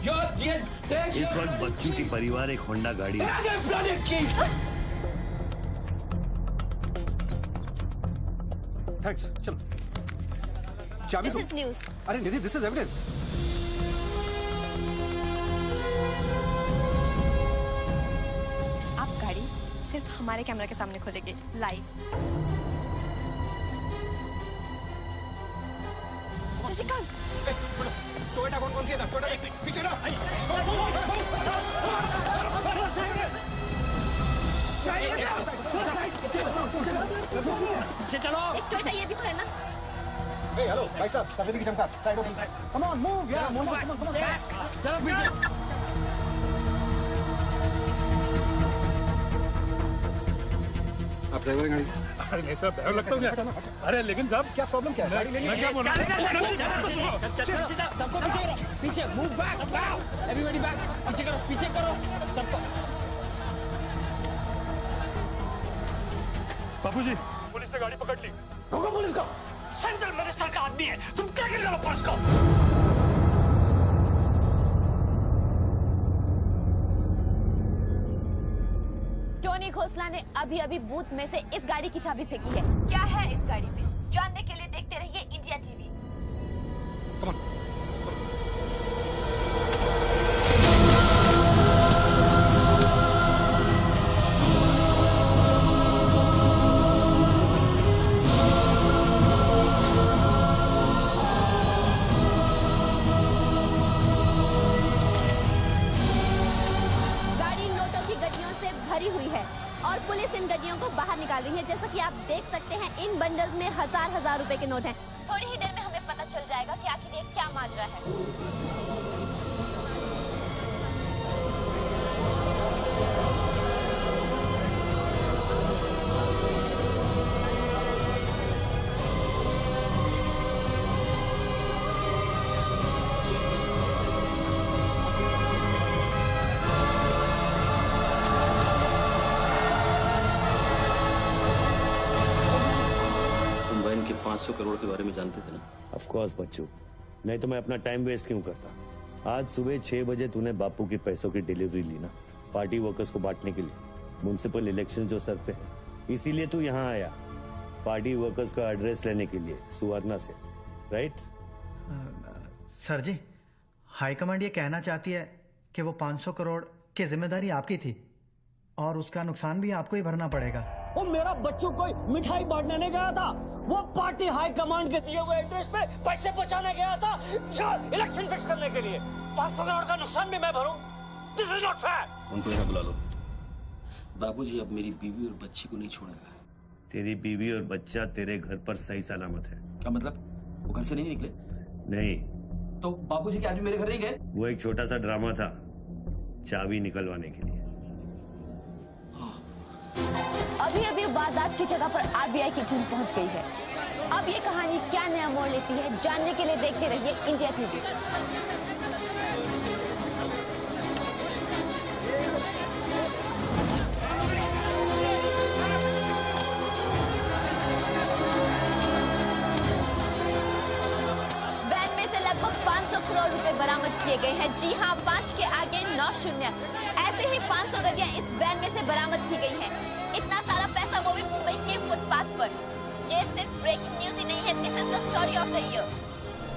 F: इस वक्त बच्चू की परिवार एक होंडा गाड़ी है।
N: थैंक्स, चलो। चाबी
P: This is news.
N: अरे निधि, दिस इज एविडेंस।
P: आप गाड़ी सिर्फ हमारे कैमरा के सामने खोलेंगे लाइव। जैसिका,
L: टोयोटा कौन सी है? टोयोटा पीछे ना।
S: पीछे चलो।
P: एक टोयोटा ये भी तो है ना?
L: हेलो भाई साहब, सफेदी की चमकार, side off please. Come on, move यार, मूव बैक।
S: चलो पीछे।
N: आप ड्राइवर गाड़ी?
R: अरे नहीं साहब, डर लगता हूँ क्या? अरे लेकिन साहब क्या प्रॉब्लम क्या है? मैं क्या बोल रहा हूँ?
M: सबको पीछे मूव बैक, एवरीबॉडी बैक, पीछे करो सबको।
R: बापूजी, पुलिस ने गाड़ी पकड़ ली।
S: रोको पुलिस को। सेंट्रल मिनिस्टर का आदमी है, तुम क्या कर रहे हो पुलिस को?
P: टोनी खोसला ने अभी बूथ में से इस गाड़ी की चाबी फेंकी है। क्या है इस गाड़ी में, जानने के लिए देखते रहिए इंडिया टीवी। भरी हुई है और पुलिस इन गड्डियों को बाहर निकाल रही है। जैसा कि आप देख सकते हैं, इन बंडल्स में हजार रुपए के नोट हैं। थोड़ी ही देर में हमें पता चल जाएगा कि आखिर ये क्या माजरा है।
E: के 500 करोड़ के बारे में जानते थे ना?
F: ऑफ कोर्स बच्चू, नहीं तो मैं अपना टाइम वेस्ट क्यों करता। आज सुबह 6 बजे तूने बापू के पैसों की डिलीवरी ली ना, पार्टी वर्कर्स को बांटने के लिए। म्युनिसिपल इलेक्शन जो सर पे है, इसीलिए तू यहाँ आया, पार्टी वर्कर्स का एड्रेस लेने के लिए सुवर्णा से, राइट?
H: सर जी, हाईकमांड ये कहना चाहती है कि वो 500 करोड़ की जिम्मेदारी आपकी थी और उसका नुकसान भी आपको ही भरना पड़ेगा।
M: वो मेरा बच्चों को मिठाई बांटने नहीं गया था, वो पार्टी हाई कमांड के दिए हुए एड्रेस पे पैसे पहुंचाने गया था इलेक्शन फिक्स करने के लिए। 500 करोड़ का नुकसान भी मैं भरूं? This is not fair.
F: उनको यहाँ बुला लो।
E: बाबूजी अब मेरी बीवी और बच्ची को नहीं छोड़ेगा।
F: तेरी बीवी और बच्चा तेरे घर पर सही सलामत है।
E: क्या मतलब? वो घर से नहीं निकले?
F: नहीं।
E: तो बापूजी के आदमी मेरे घर नहीं गए?
F: वो एक छोटा सा ड्रामा था, चाबी निकलवाने के लिए।
T: अभी वारदात की जगह पर आरबीआई की टीम पहुंच गई है। अब ये कहानी क्या नया मोड़ लेती है, जानने के लिए देखते रहिए इंडिया टीवी।
P: बरामद किए गए हैं। जी हाँ, 5 के आगे 9 शून्य। ऐसे ही 500 गड्डियां इस वैन में से बरामद की गई हैं। इतना सारा पैसा वो भी मुंबई के फुटपाथ पर। ये सिर्फ ब्रेकिंग न्यूज ही नहीं है, this is the story of the year.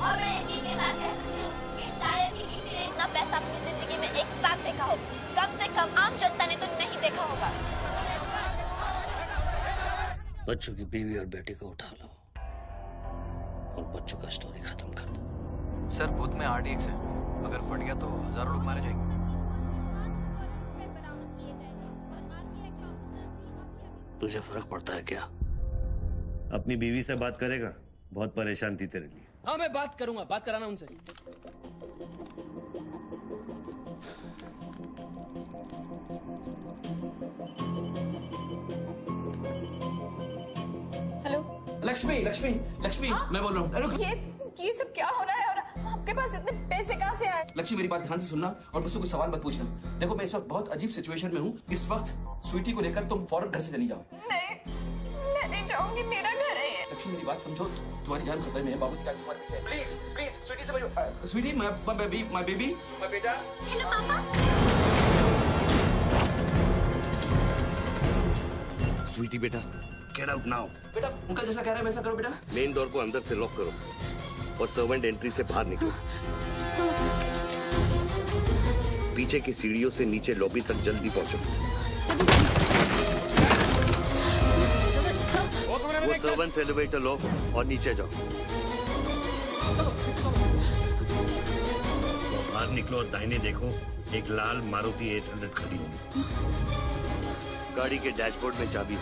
P: और मैं यकीन के साथ कह सकती हूँ कि शायद ही किसी ने इतना पैसा अपनी जिंदगी में एक साथ देखा हो। कम से कम आम जनता ने तो नहीं देखा होगा।
K: बच्चों की बीवी और बेटे को उठा लो और बच्चों का स्टोरी खत्म कर दो।
C: सर बूथ में RTX है, अगर फट गया तो हजारों लोग मारे जाएंगे।
K: तुझे फर्क पड़ता है क्या? अपनी बीवी से बात करेगा? बहुत परेशान थी तेरे लिए।
E: हाँ मैं बात करूंगा, बात कराना उनसे।
J: हेलो
E: लक्ष्मी लक्ष्मी लक्ष्मी, मैं बोल रहा हूँ।
J: ये सब क्या हो रहा है और आपके पास इतने पैसे कहाँ से आए?
E: लक्ष्मी मेरी बात ध्यान से सुनना और मुझसे कुछ सवाल मत पूछना। देखो मैं इस वक्त बहुत अजीब सिचुएशन में हूँ। इस वक्त स्वीटी को लेकर तुम फौरन घर से चली जाओ।
J: नहीं, मैं नहीं जाऊंगी, मेरा घर है ये।
E: लक्ष्मी मेरी बात समझो, तुम्हारी जान खतरे में है। बाबू की गाड़ी तुम्हारे पीछे है। प्लीज प्लीज स्वीटी समझो। स्वीटी माय बेबी माय बेटा।
P: हेलो पापा।
K: स्वीटी बेटा, गेट आउट नाउ।
E: बेटा अंकल जैसा कह रहा है वैसा करो बेटा।
K: मेन डोर को अंदर से लॉक करो और सर्वेंट एंट्री से बाहर निकलो। पीछे की सीढ़ियों से नीचे लॉबी तक जल्दी पहुंचो। वो सर्वेंट्स एलिवेटर लो और नीचे जाओ। बाहर निकलो और दाहिने देखो, एक लाल मारुति 800 खड़ी होगी। गाड़ी के डैशबोर्ड में चाबी है।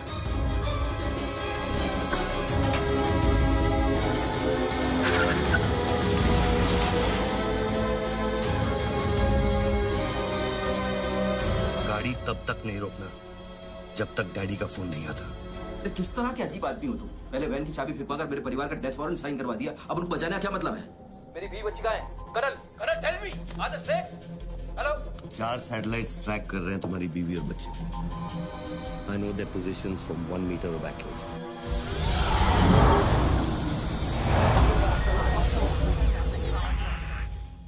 K: गाड़ी तब तक नहीं रोकना जब तक डैडी का फोन नहीं आता।
E: किस तरह के अजीब आदमी हो तुम? पहले वैन की चाबी फेंकवा कर मेरे परिवार का डेथ वारंट साइन करवा दिया, अब उनको बचाने का क्या मतलब है? मेरी बीवी बच्ची कहाँ है? Karan tell me, are they safe? Hello?
K: 4 satellites track कर रहे हैं तुम्हारी बीवी और बच्चे को। I know their positions from 1 meter of accuracy.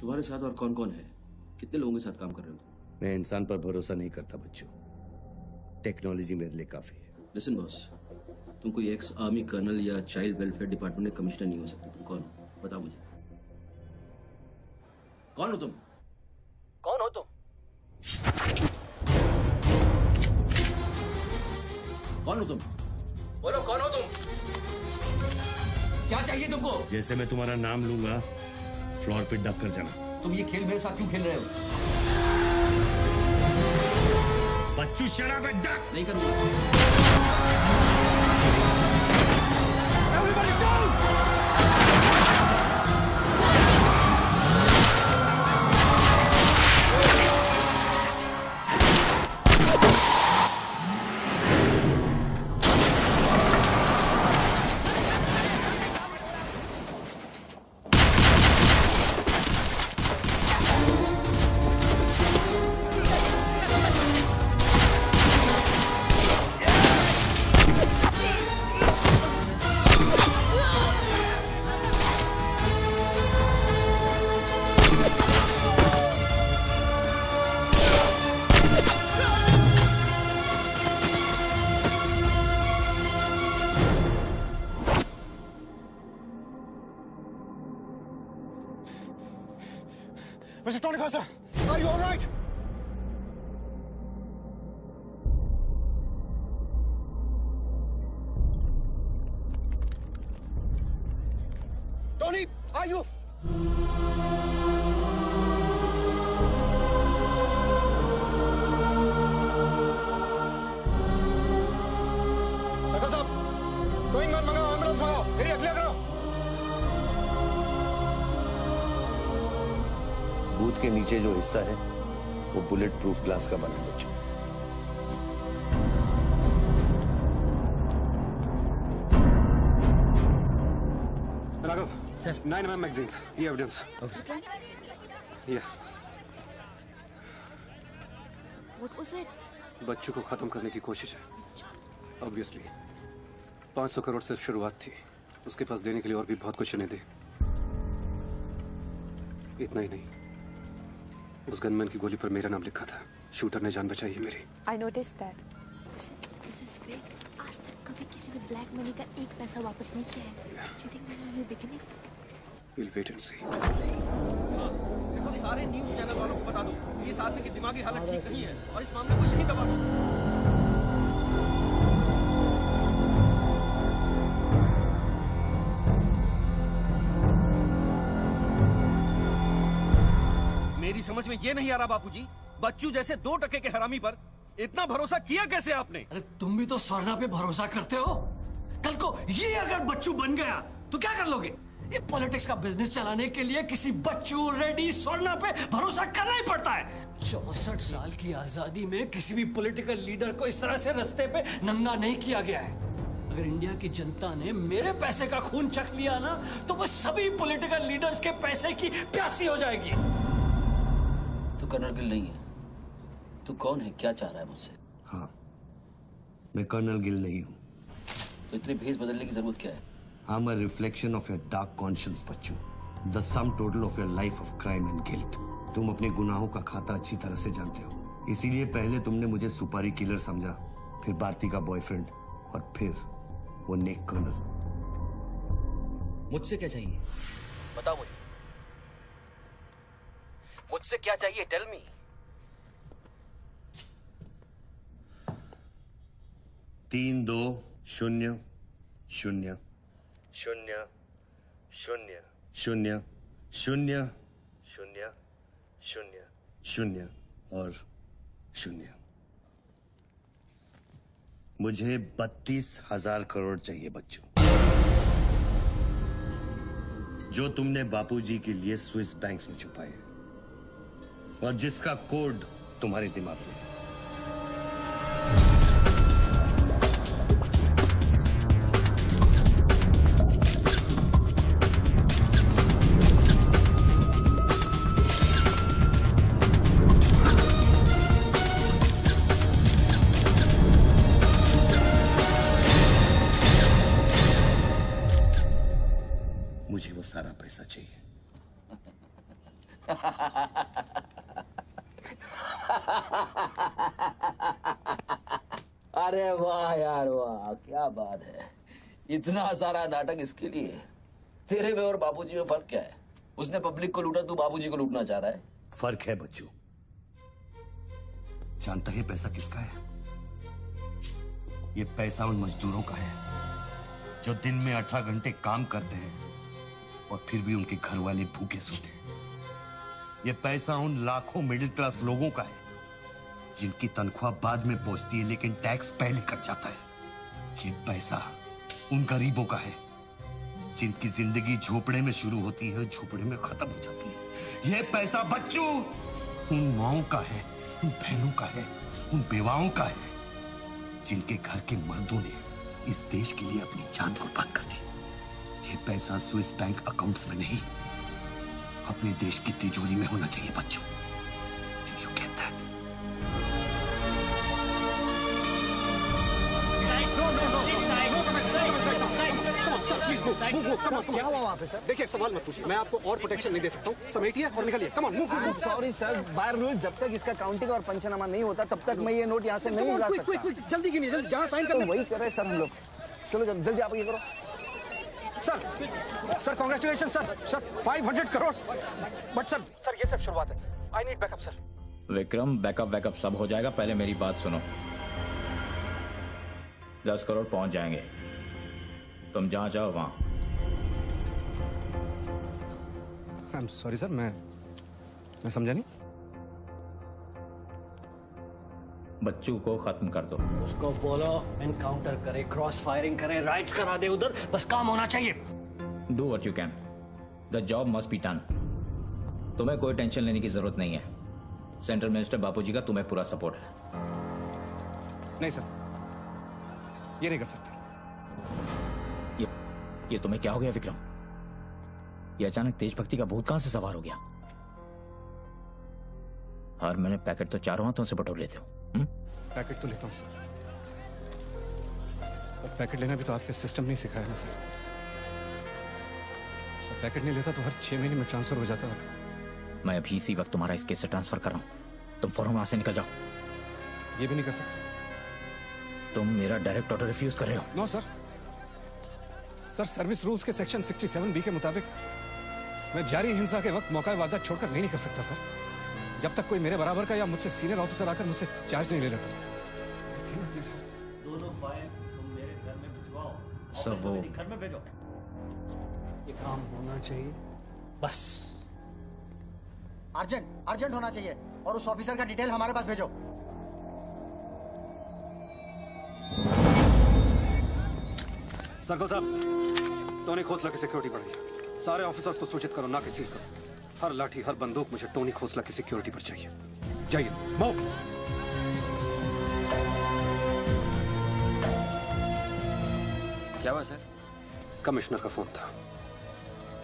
E: तुम्हारे साथ और कौन कौन है? कितने लोगों के साथ काम कर रहे हो?
K: मैं इंसान पर भरोसा नहीं करता बच्चों। टेक्नोलॉजी मेरे लिए काफी है।
E: लिसन बॉस, तुम कोई एक्स आर्मी कर्नल या चाइल्ड वेलफेयर डिपार्टमेंट में कमिश्नर नहीं हो सकते। तुम कौन हो? बताओ मुझे। कौन हो तुम? कौन हो तुम? कौन हो तुम? बोलो कौन हो तुम? क्या चाहिए तुमको?
K: जैसे मैं तुम्हारा नाम लूंगा फ्लोर पे डक कर जाना।
E: तुम ये खेल मेरे साथ क्यों खेल रहे हो?
K: बच्चू शराब है, डक
E: नहीं करूंगा।
L: Mr. Tony Costa, are you all right? Tony, are you? सकल साहब, गोइंग ऑन मंगाओ, एम्बुलेंस मंगाओ, एरिया क्लियर करो।
K: बूथ के नीचे जो हिस्सा है वो बुलेट प्रूफ ग्लास का बना है बच्चों।
N: राघव, सर 9mm मैगजीन्स, ये evidence. Yeah.
P: What was it?
N: बच्चों को खत्म करने की कोशिश है। ऑब्वियसली 500 करोड़ सिर्फ शुरुआत थी, उसके पास देने के लिए और भी बहुत कुछ उन्हें दे। इतना ही नहीं, उस गनमैन की गोली पर मेरा नाम लिखा था। शूटर ने जान बचाई है मेरी।
P: I noticed that.
U: This is big. आज तक कभी किसी ने ब्लैक मनी का एक पैसा वापस नहीं किया है। Do you think this is a new beginning?
N: We'll wait and see.
O: देखो सारे न्यूज़ चैनल वालों को बता दो इस आदमी की दिमागी हालत ठीक नहीं है और इस मामले को यहीं दबा दो। मेरी समझ में ये नहीं आ रहा बापूजी, बच्चू जैसे 2% के हरामी पर इतना भरोसा किया कैसे आपने?
D: अरे तुम भी तो स्वर्णा पे भरोसा करते हो। कल को ये अगर बच्चू बन गया तो क्या कर लोगे? ये पॉलिटिक्स का बिजनेस चलाने के लिए किसी बच्चू, रेड्डी, स्वर्णा पे भरोसा करना ही पड़ता है। 64 साल की आजादी में किसी भी पॉलिटिकल लीडर को इस तरह से रास्ते पे नंगा नहीं किया गया है। अगर इंडिया की जनता ने मेरे पैसे का खून चख लिया ना तो वो सभी पॉलिटिकल लीडर्स के पैसे की प्यासी हो जाएगी।
B: तू कर्नल गिल नहीं है। तू कौन है? क्या चाह रहा है मुझसे?
F: हाँ, मैं कर्नल गिल नहीं हूँ।
B: तो इतनी भेस बदलने की जरूरत क्या है?
F: I'm a reflection of your dark conscience, Bachchu. The sum total of your life of crime and guilt। तुम अपने गुनाहों का खाता अच्छी तरह से जानते हो। इसीलिए पहले तुमने मुझे सुपारी किलर समझा, फिर भारती का बॉयफ्रेंड और फिर वो नेक कर्नल।
E: मुझसे क्या चाहिए? बताओ मुझे। मुझसे क्या चाहिए? Tell me.
F: तीन 2 0 0 0 0 0 0 0 0 0 और 0। मुझे 32,000 करोड़ चाहिए बच्चों, जो तुमने बापूजी के लिए स्विस बैंक्स में छुपाए और जिसका कोड तुम्हारे दिमाग में है। मुझे वो सारा पैसा चाहिए।
E: अरे वाह यार वाह, क्या बात है। इतना सारा नाटक इसके लिए? तेरे में और बापूजी में फर्क क्या है? उसने पब्लिक को लूटा, तू बापूजी को लूटना चाह रहा है।
F: फर्क है बच्चू। जानता है पैसा किसका है? ये पैसा उन मजदूरों का है जो दिन में 18 घंटे काम करते हैं और फिर भी उनके घर वाले भूखे सोते हैं। ये पैसा उन लाखों मिडिल क्लास लोगों का है जिनकी तनख्वाह बाद में पहुंचती है लेकिन टैक्स पहले कट जाता है। ये पैसा उन गरीबों का है जिनकी जिंदगी झोपड़े में शुरू होती है, झोपड़े में खत्म हो जाती है। ये पैसा बच्चू उन माओं का है, उन बहनों का है, उन बेवाओं का है जिनके घर के मर्दों ने इस देश के लिए अपनी जान कुर्बान कर दी। ये पैसा स्विस बैंक अकाउंट्स में नहीं, अपने देश की तिजोरी में होना चाहिए बच्चों। Do you get that?
N: क्या हुआ वहाँ पे सर? देखिए सवाल मत पूछिए, मैं आपको और प्रोटेक्शन नहीं दे सकता हूँ। समेटिए और निकलिए। कम on move.
O: Sorry sir, by rule जब तक इसका काउंटिंग और पंचनामा नहीं होता तब तक मैं ये नोट यहाँ से नहीं ला सकता।
N: क्विक जल्दी गिनिए, जल्दी जहाँ साइन करना
O: वही कर रहे सर हम लोग। चलो जल्दी आप ये करो।
N: Sir congratulation sir 500 crore. But sir ये सब शुरुआत है। I need backup sir.
I: Vikram, backup सब हो जाएगा, पहले मेरी बात सुनो। 10 करोड़ पहुंच जाएंगे, तुम जहां जाओ वहां।
N: आई एम सॉरी सर, मैं समझा नहीं।
I: बच्चू को खत्म कर दो।
D: उसको बोलो एनकाउंटर करे, क्रॉस फायरिंग करे, राइट्स करा दे उधर, बस काम होना चाहिए।
I: Do what you can, the job must be done. तुम्हें कोई टेंशन लेने की जरूरत नहीं है। सेंट्रल मिनिस्टर बापूजी का तुम्हें पूरा सपोर्ट है।
N: नहीं सर, ये नहीं कर सकता।
I: ये तुम्हें क्या हो गया विक्रम? ये अचानक देशभक्ति का भूत कहां से सवार हो गया? हर महीने पैकेट तो चारों हाथों से बटोर लेते हो।
N: पैकेट तो लेता हूं सर, पर पैकेट लेना भी तो आपके सिस्टम ने सिखाया ना सर। पैकेट नहीं लेता तो हर 6 महीने में ट्रांसफर हो जाता है।
I: मैं अभी इसी वक्त तुम्हारा इस केस से ट्रांसफर कर रहा हूं। तुम फौरन वहां से निकल जाओ।
N: ये भी नहीं कर सकते।
I: तुम मेरा डायरेक्ट ऑर्डर रिफ्यूज कर रहे हो।
N: No sir. Sir, service rules के सेक्शन 67B के मुताबिक मैं जारी हिंसा के वक्त मौका वारदात छोड़कर नहीं निकल सकता सर, जब तक कोई मेरे बराबर का या मुझसे सीनियर ऑफिसर आकर मुझसे चार्ज नहीं ले लेता।
D: दोनों फाइल तुम मेरे घर में भिजवाओ।
I: सर वो
D: घर में भेजो। ये काम होना चाहिए बस।
H: अर्जेंट होना चाहिए और उस ऑफिसर का डिटेल हमारे पास भेजो।
N: सर्कल साहब, टोनी खोसला की सिक्योरिटी बढ़ाइए। सारे ऑफिसर्स को सूचित करो, ना कि सील करो। हर लाठी, हर बंदूक मुझे टोनी खोसला की सिक्योरिटी पर चाहिए। जाइए, मूव।
M: क्या हुआ सर?
N: कमिश्नर का फोन था,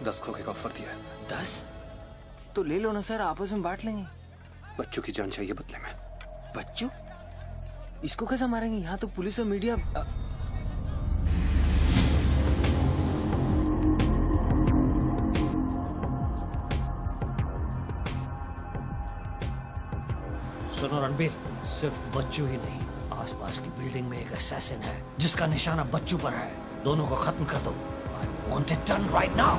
N: 10 खोखे का ऑफर दिया है।
M: 10? तो ले लो ना सर, आपस में बांट लेंगे।
N: बच्चों की जान चाहिए बदले में।
M: बच्चू? इसको कैसे मारेंगे? यहाँ तो पुलिस और मीडिया।
D: सुनो रणबीर, सिर्फ बच्चू ही नहीं, आसपास की बिल्डिंग में एक असैसिन है जिसका निशाना बच्चू पर है। दोनों को खत्म कर दो। I want it done right now.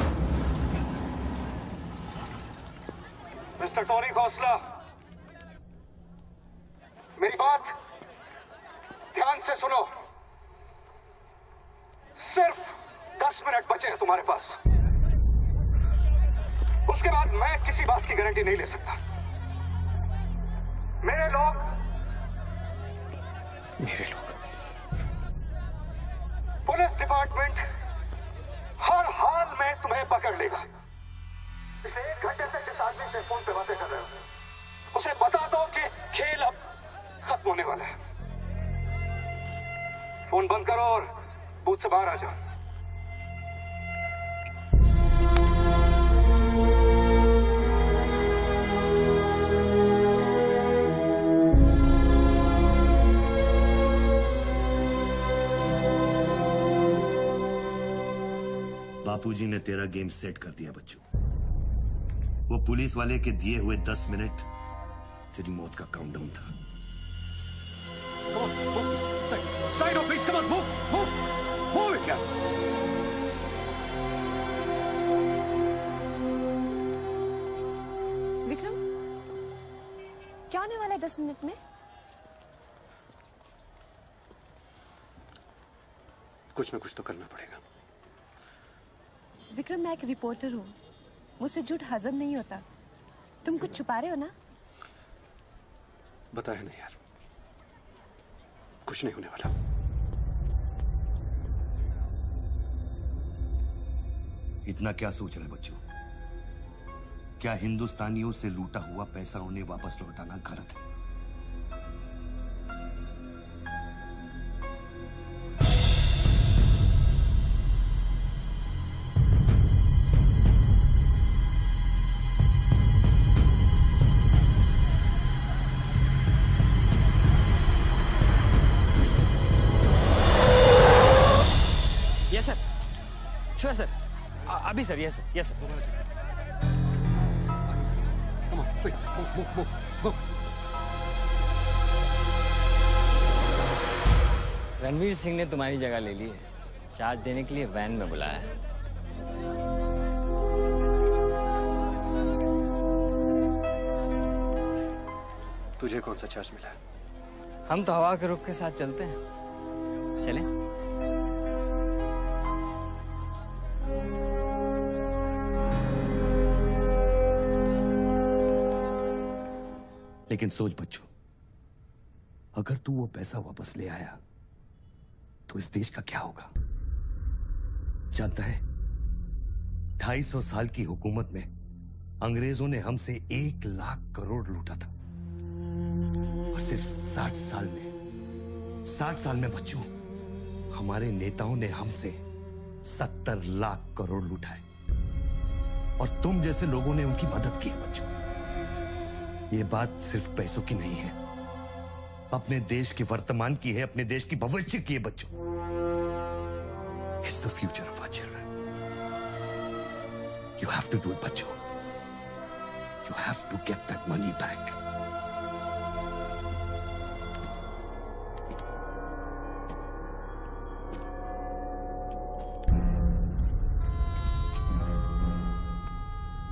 N: Mister Tony Khosla, मेरी बात ध्यान से सुनो। सिर्फ 10 मिनट बचे हैं तुम्हारे पास। उसके बाद मैं किसी बात की गारंटी नहीं ले सकता। मेरे लोग पुलिस डिपार्टमेंट हर हाल में तुम्हें पकड़ लेगा। पिछले 1 घंटे से जिस आदमी से फोन पे बातें कर रहे हो, उसे बता दो कि खेल अब खत्म होने वाला है। फोन बंद करो और बूथ से बाहर आ जाओ।
F: बापूजी ने तेरा गेम सेट कर दिया बच्चू। वो पुलिस वाले के दिए हुए 10 मिनट तेरी मौत का काउंटडाउन था।
N: Side please, come on, move it, yeah.
T: Vikram, क्या होने वाला है 10 मिनट में?
N: कुछ ना कुछ तो करना पड़ेगा।
T: विक्रम, मैं एक रिपोर्टर हूँ, मुझसे झूठ हजम नहीं होता। तुम कुछ छुपा रहे हो ना?
N: बताया नहीं यार, कुछ नहीं होने वाला।
F: इतना क्या सोच रहे बच्चों? क्या हिंदुस्तानियों से लूटा हुआ पैसा उन्हें वापस लौटाना गलत है?
M: यस सर, श्योर सर, अभी sir. Yes sir, yes sir. Ranveer Singh ने तुम्हारी जगह ले ली है, चार्ज देने के लिए वैन में बुलाया है।
N: तुझे कौन सा चार्ज मिला है?
M: हम तो हवा के रुख के साथ चलते हैं। चलें?
F: लेकिन सोच बच्चों, अगर तू वो पैसा वापस ले आया तो इस देश का क्या होगा? जानता है, 250 साल की हुकूमत में अंग्रेजों ने हमसे 1 लाख करोड़ लूटा था, और सिर्फ 60 साल में बच्चों, हमारे नेताओं ने हमसे 70 लाख करोड़ लूटा है, और तुम जैसे लोगों ने उनकी मदद की है बच्चों। ये बात सिर्फ पैसों की नहीं है, अपने देश के वर्तमान की है, अपने देश की भविष्य की है बच्चों। It's the future of our children. You have to do it, बच्चों। You have to get that money back.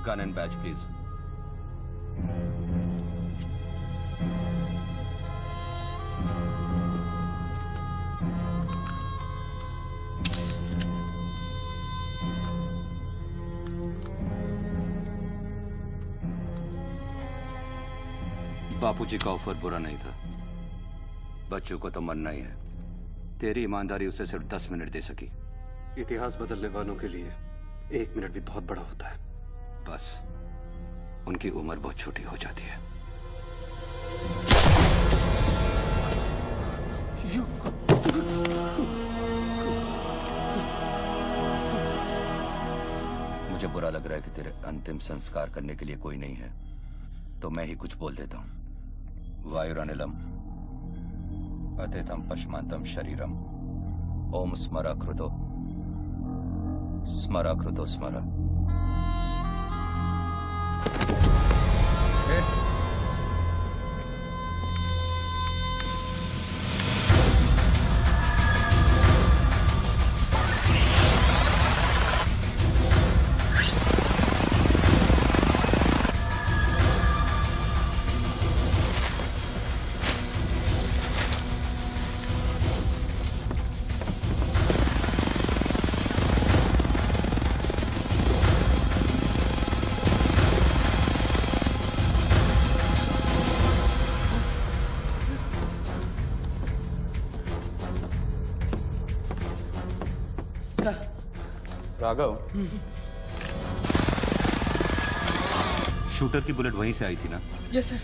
W: Gun and badge, please.
G: बापूजी का ऑफर बुरा नहीं था। बच्चों को तो मरना ही है। तेरी ईमानदारी उसे सिर्फ 10 मिनट दे सकी।
N: इतिहास बदलने वालों के लिए 1 मिनट भी बहुत बड़ा होता है।
G: बस उनकी उम्र बहुत छोटी हो जाती है।
W: मुझे बुरा लग रहा है कि तेरे अंतिम संस्कार करने के लिए कोई नहीं है, तो मैं ही कुछ बोल देता हूं। वायुरनिलम अतिथम पश्मांतम शरीरम ओम स्मराकृतो स्मराकृतो स्मरा।
N: राघव,
G: शूटर की बुलेट वहीं से आई थी ना?
M: Yes sir.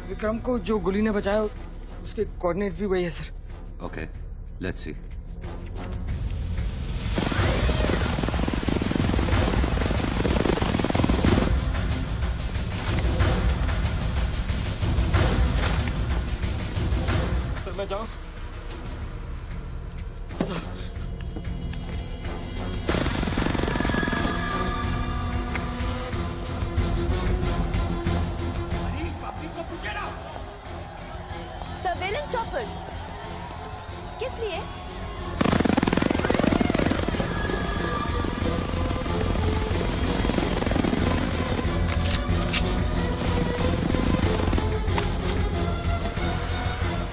M: विक्रम को जो गोली ने बचाया उसके कोऑर्डिनेट्स भी वही है sir.
G: Okay, let's see.
M: Sir मैं जाऊं? सर
P: सर्वेलेंस चॉपर्स किस लिए?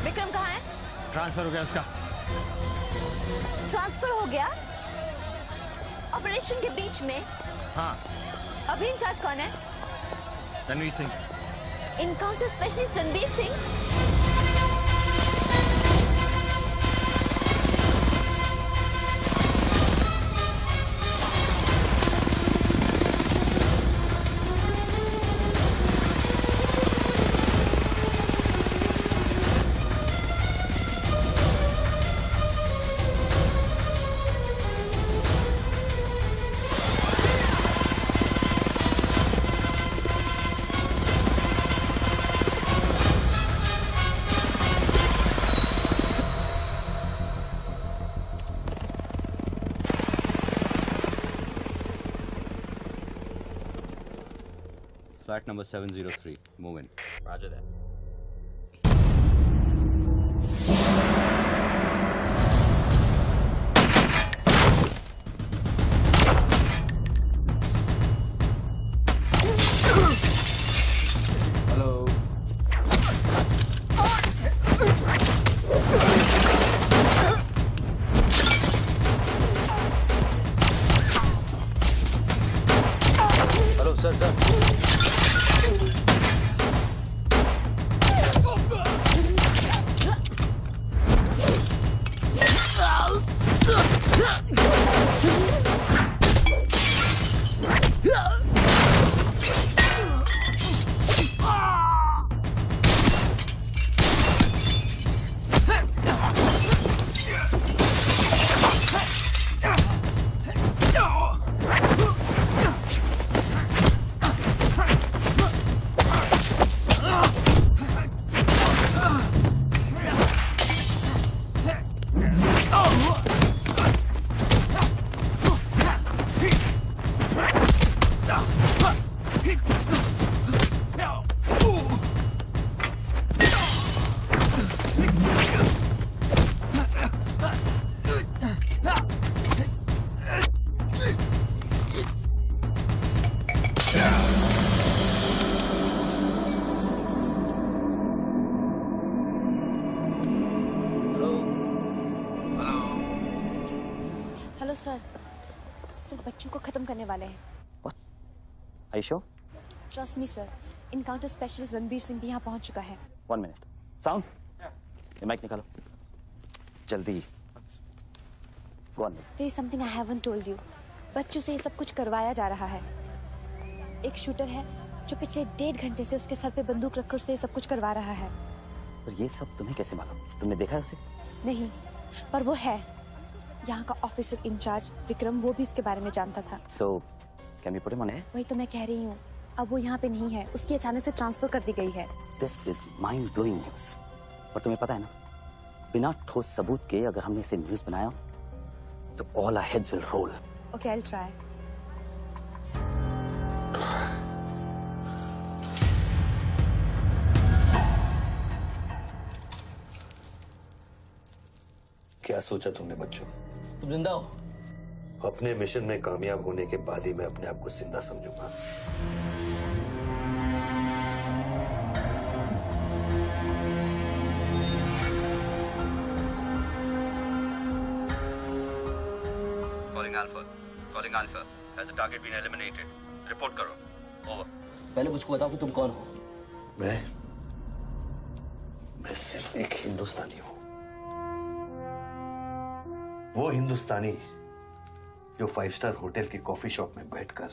P: विक्रम कहाँ है?
R: ट्रांसफर हो गया उसका।
P: ट्रांसफर हो गया? ऑपरेशन के बीच में?
R: हाँ।
P: अभी इंचार्ज कौन है?
R: Ranveer Singh.
P: Encounter specialist Ranveer Singh?
G: Flat number 703. Move in.
W: Roger that.
S: Hello.
G: Hello sir.
T: Hello sir, सिर्फ बच्चों को खत्म करने वाले हैं।
O: आयशो,
T: trust me sir, encounter specialist Ranbir Singh भी यहाँ पहुँच चुका है।
O: 1 मिनट। साउंड, ये माइक निकालो जल्दी। Go on.
T: There is something I haven't told you. बच्चों से ये सब कुछ करवाया जा रहा है। एक शूटर है जो पिछले 1.5 घंटे से उसके सर पे बंदूक रखकर उससे ये सब कुछ करवा रहा है।
O: पर ये सब तुम्हें कैसे मालूम? तुमने देखा है उसे?
T: नहीं, पर वो है। यहाँ का ऑफिसर इंचार्ज विक्रम, वो भी इसके बारे में जानता था।
O: So, can we put him on air?
T: वही तो मैं कह रही हूँ, अब वो यहाँ पे नहीं है, उसकी अचानक से ट्रांसफर कर दी गई है।
O: This is mind-blowing news. पर तुम्हें पता है ना, बिना ठोस सबूत के अगर हमने इसे न्यूज़ बनाया तो all our heads will roll.
T: Okay, I'll try.
F: क्या सोचा तुमने बच्चों?
B: तुम जिंदा हो?
F: अपने मिशन में कामयाब होने के बाद ही मैं अपने आप को जिंदा समझूंगा।
K: Calling Alpha. Has the target been eliminated? Report करो. Over.
B: पहले मुझको बताओ कि तुम कौन हो?
F: मैं सिर्फ एक हिंदुस्तानी हूं। वो हिंदुस्तानी जो 5 स्टार होटल के कॉफी शॉप में बैठकर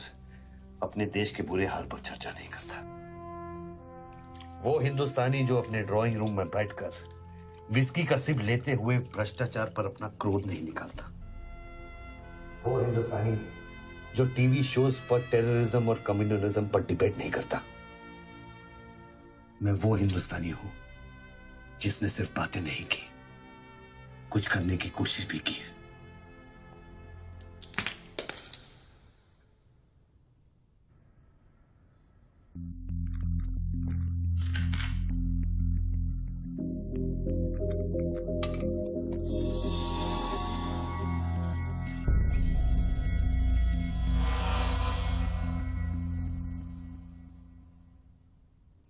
F: अपने देश के बुरे हाल पर चर्चा नहीं करता। वो हिंदुस्तानी जो अपने ड्राइंग रूम में बैठकर विस्की का सिप लेते हुए भ्रष्टाचार पर अपना क्रोध नहीं निकालता। वो हिंदुस्तानी जो टीवी शोज पर टेररिज्म और कम्युनलिज्म पर डिबेट नहीं करता। मैं वो हिंदुस्तानी हूं जिसने सिर्फ बातें नहीं की, कुछ करने की कोशिश भी की है।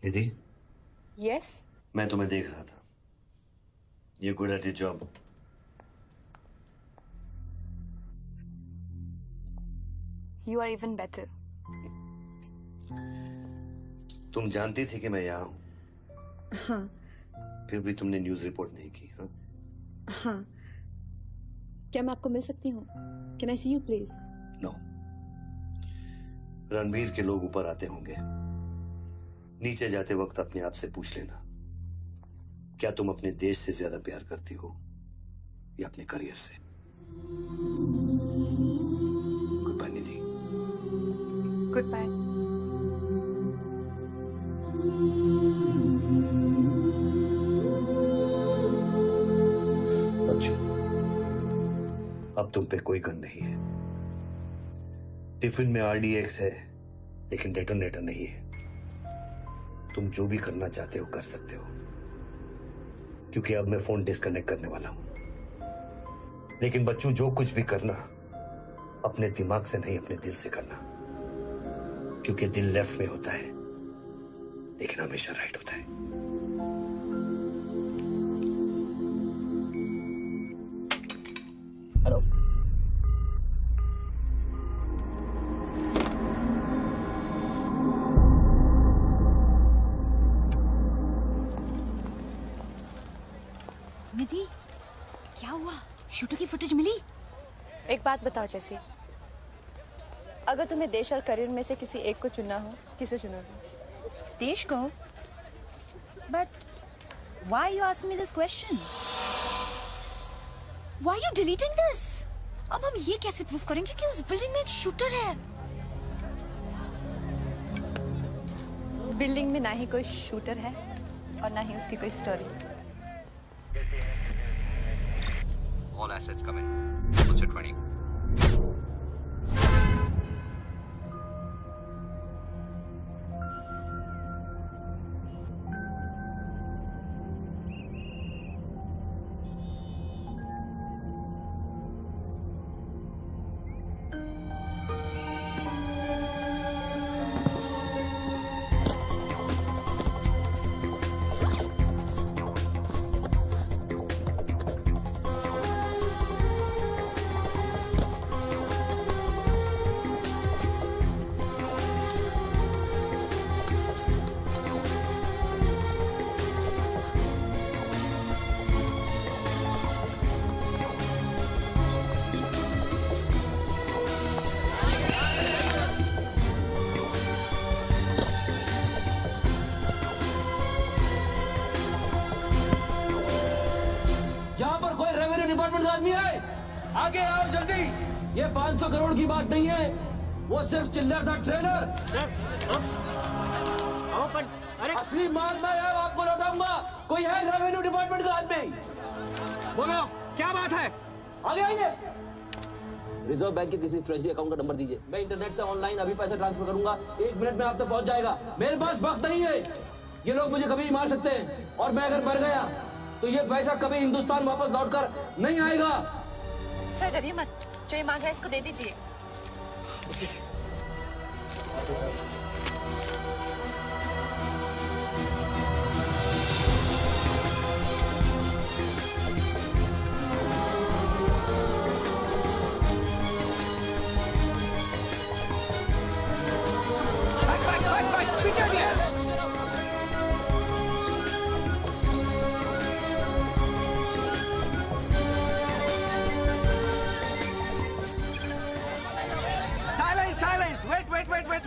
F: निधि,
T: Yes?
F: मैं तुम्हें देख रहा था। You're good at your job.
T: You are even better.
F: तुम जानती थी कि मैं यहाँ हूँ,
T: हाँ,
F: फिर भी तुमने न्यूज़ रिपोर्ट नहीं की, हाँ?
T: हाँ। क्या मैं आपको मिल सकती हूँ? Can I see you, please?
F: No. Ranbir के लोग ऊपर आते होंगे। नीचे जाते वक्त अपने आप से पूछ लेना, क्या तुम अपने देश से ज्यादा प्यार करती हो या अपने करियर से? गुड बाय निधि।
T: Goodbye.
F: बच्चों, अब तुम पे कोई गन नहीं है। टिफिन में RDX है, लेकिन डेटोनेटर नहीं है। तुम जो भी करना चाहते हो कर सकते हो, क्योंकि अब मैं फोन डिस्कनेक्ट करने वाला हूं। लेकिन बच्चों, जो कुछ भी करना अपने दिमाग से नहीं, अपने दिल से करना, क्योंकि दिल लेफ्ट में होता है लेकिन हमेशा राइट होता है।
B: हेलो,
T: निधि, क्या हुआ? शूटर की फुटेज मिली? एक बात बताओ जैसी, अगर तुम्हें देश और करियर में से किसी एक को चुनना हो, किसे चुनोगे?
A: देश को? But why you ask me this question?
T: Why are you deleting this? अब हम ये कैसे प्रूव करेंगे कि उस बिल्डिंग में एक शूटर है? बिल्डिंग में ना ही कोई शूटर है और ना ही उसकी कोई story.
G: All assets come in. What's your 20?
S: Department का आदमी है, आगे आओ जल्दी। ये 500 करोड़ की बात नहीं है, वो सिर्फ चिल्लर था, ट्रेलर। असली माल मैं है, आपको लौटाऊंगा। कोई है रेवेन्यू डिपार्टमेंट का आदमी?
L: बोलो क्या बात है?
S: आगे आइए। रिजर्व बैंक के किसी ट्रेजरी अकाउंट का नंबर दीजिए, मैं इंटरनेट से ऑनलाइन अभी पैसे ट्रांसफर करूंगा, 1 मिनट में आप तक पहुंच जाएगा। मेरे पास वक्त नहीं है, ये लोग मुझे कभी मार सकते हैं, और मैं अगर मर गया तो ये पैसा कभी हिंदुस्तान वापस लौटकर नहीं आएगा।
A: सर डरिए मत, जो ये मांग रहा है इसको दे दीजिए।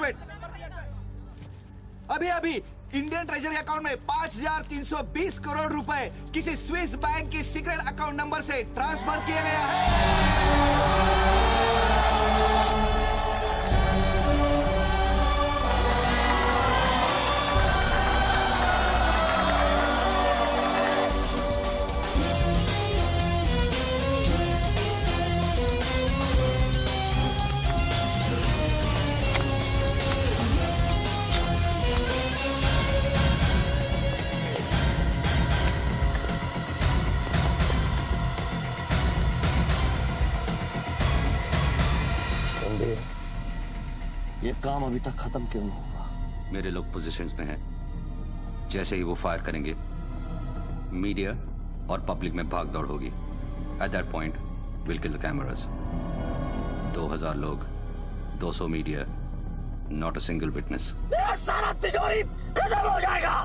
L: वेट। अभी इंडियन ट्रेजरी अकाउंट में 5,320 करोड़ रुपए किसी स्विस बैंक की सीक्रेट अकाउंट नंबर से ट्रांसफर किए गया है।
B: ये काम अभी तक खत्म क्यों नहीं हुआ?
G: मेरे लोग पोजीशंस में हैं। जैसे ही वो फायर करेंगे, मीडिया और पब्लिक में भाग दौड़ होगी। At that point will kill the cameras. 2000 लोग, 200 media, not a single witness.
S: मेरा सारा तिजोरी खत्म हो जाएगा।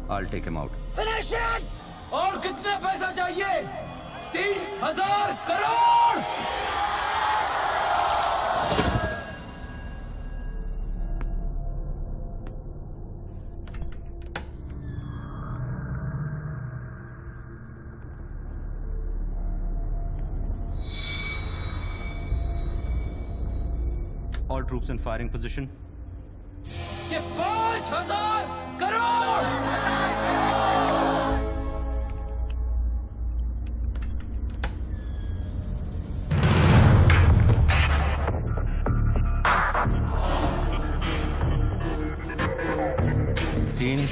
G: I'll take him out.
S: Finish it. और कितने पैसा चाहिए? 3000 crore.
G: All troops in firing position.
S: ये 5000 करोड़।
G: तीन,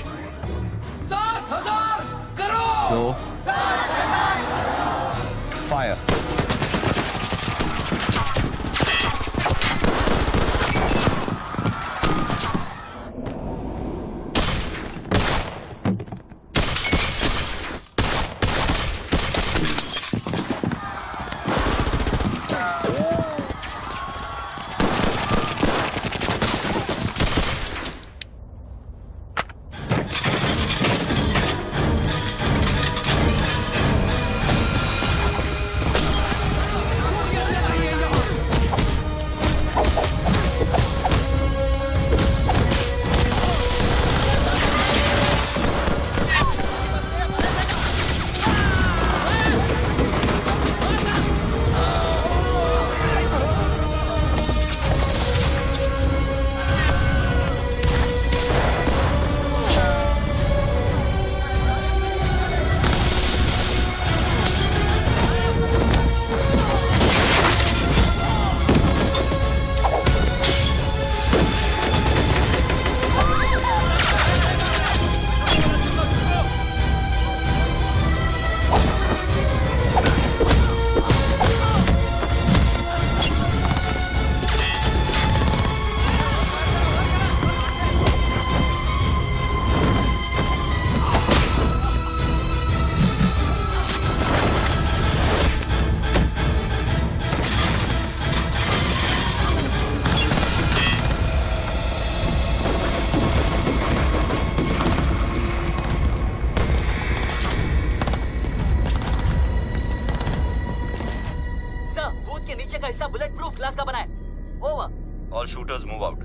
S: 7000 crore.
G: 2 fire. All shooters move out.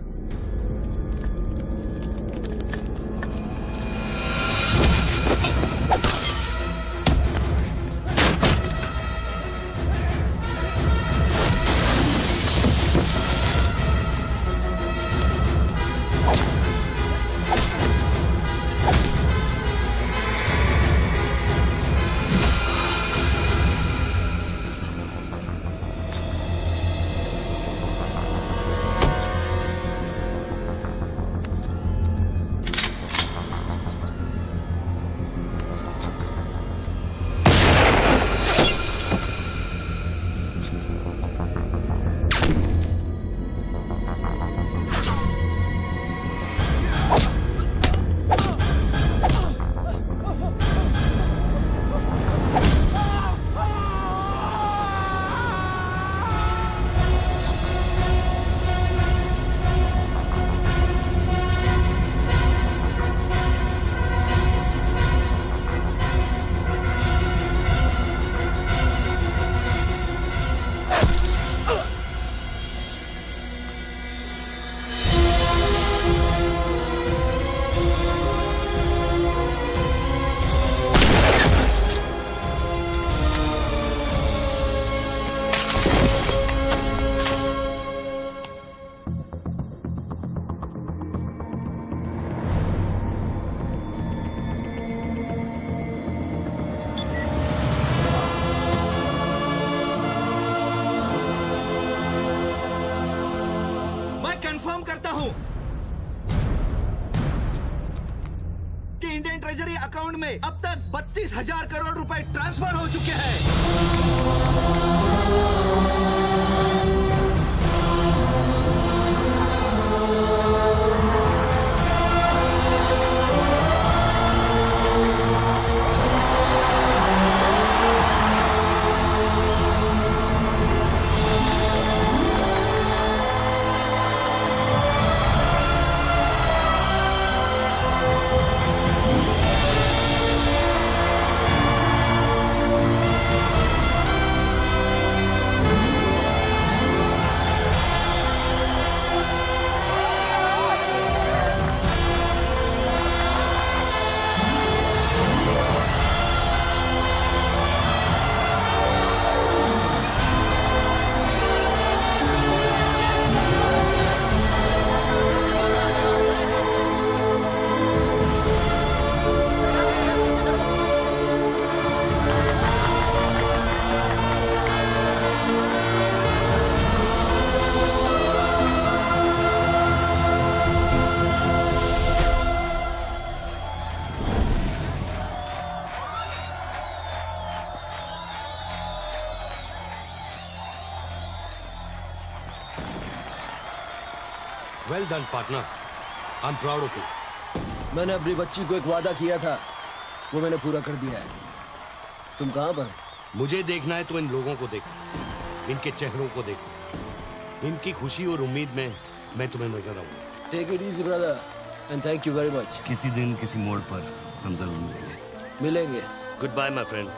L: Confirm करता हूं कि इंडियन ट्रेजरी अकाउंट में अब तक 32,000 करोड़ रुपए ट्रांसफर हो चुके हैं।
F: Well done, partner. I'm proud of you.
S: मैंने अपनी बच्ची को एक वादा किया था, वो मैंने पूरा कर दिया है। तुम कहाँ पर?
F: मुझे देखना है तो इन लोगों को देखो, इनके चेहरों को देखो, इनकी खुशी और उम्मीद में मैं तुम्हें नजर आऊंगा।
S: Take it easy, brother, and thank you very much.
F: किसी दिन किसी मोड़ पर हम जरूर
S: मिलेंगे।
F: Goodbye, my friend.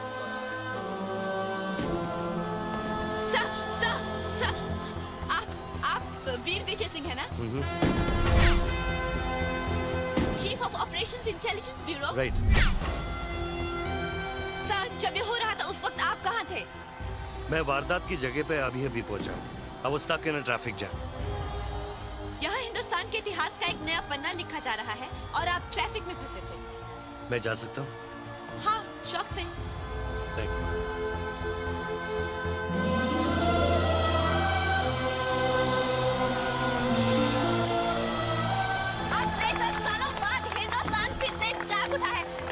P: वीर विजय सिंह है ना? Chief of operations intelligence bureau.
F: Right.
P: Sir, जब ये हो रहा था उस वक्त आप कहाँ थे?
F: मैं वारदात की जगह पे अभी पहुंचा। I was stuck in a traffic jam.
P: यहाँ हिंदुस्तान के इतिहास का एक नया पन्ना लिखा जा रहा है और आप ट्रैफिक में फंसे थे।
F: मैं जा सकता हूँ?
P: हाँ, शौक से।
F: Thank you.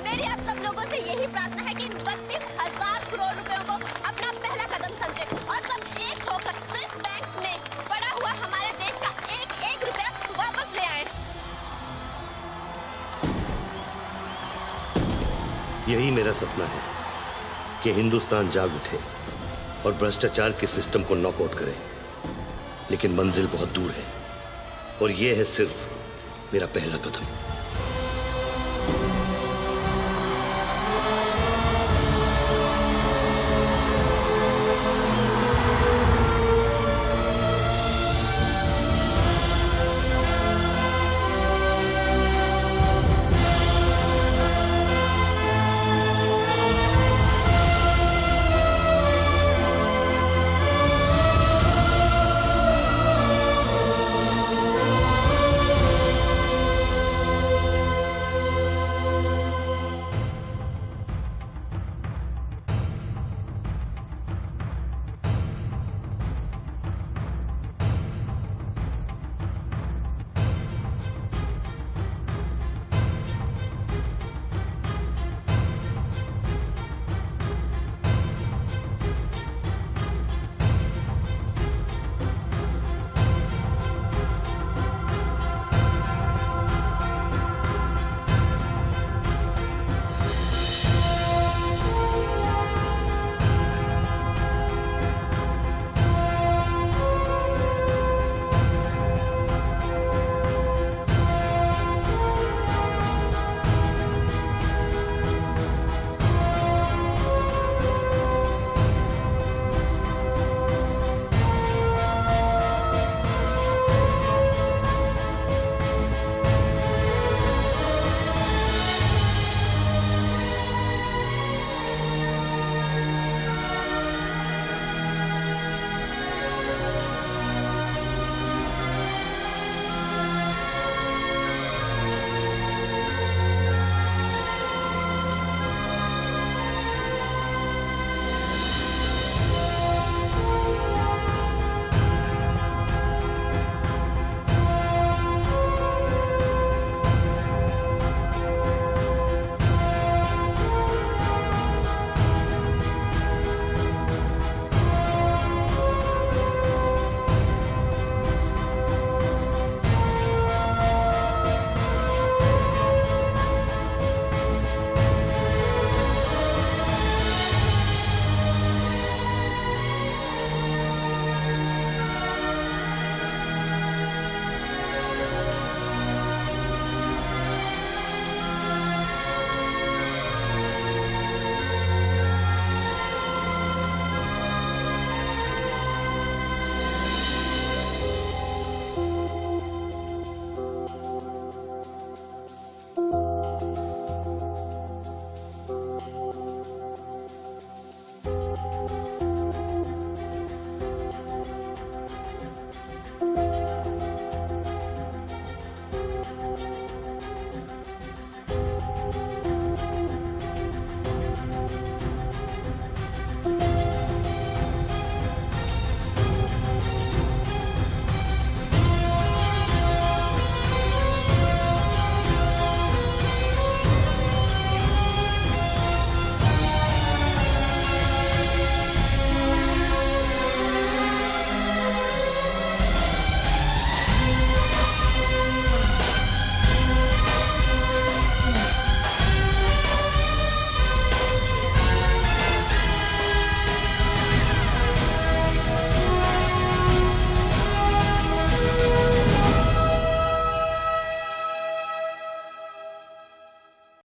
P: मेरी आप सब लोगों से यही प्रार्थना है कि 32,000 करोड़ रुपयों को अपना पहला कदम समझे और सब एक होकर स्विस बैंक्स में पड़ा हुआ हमारे देश का एक रुपया वापस ले आए।
F: यही मेरा सपना है कि हिंदुस्तान जाग उठे और भ्रष्टाचार के सिस्टम को नॉकआउट करे, लेकिन मंजिल बहुत दूर है और यह है सिर्फ मेरा पहला कदम।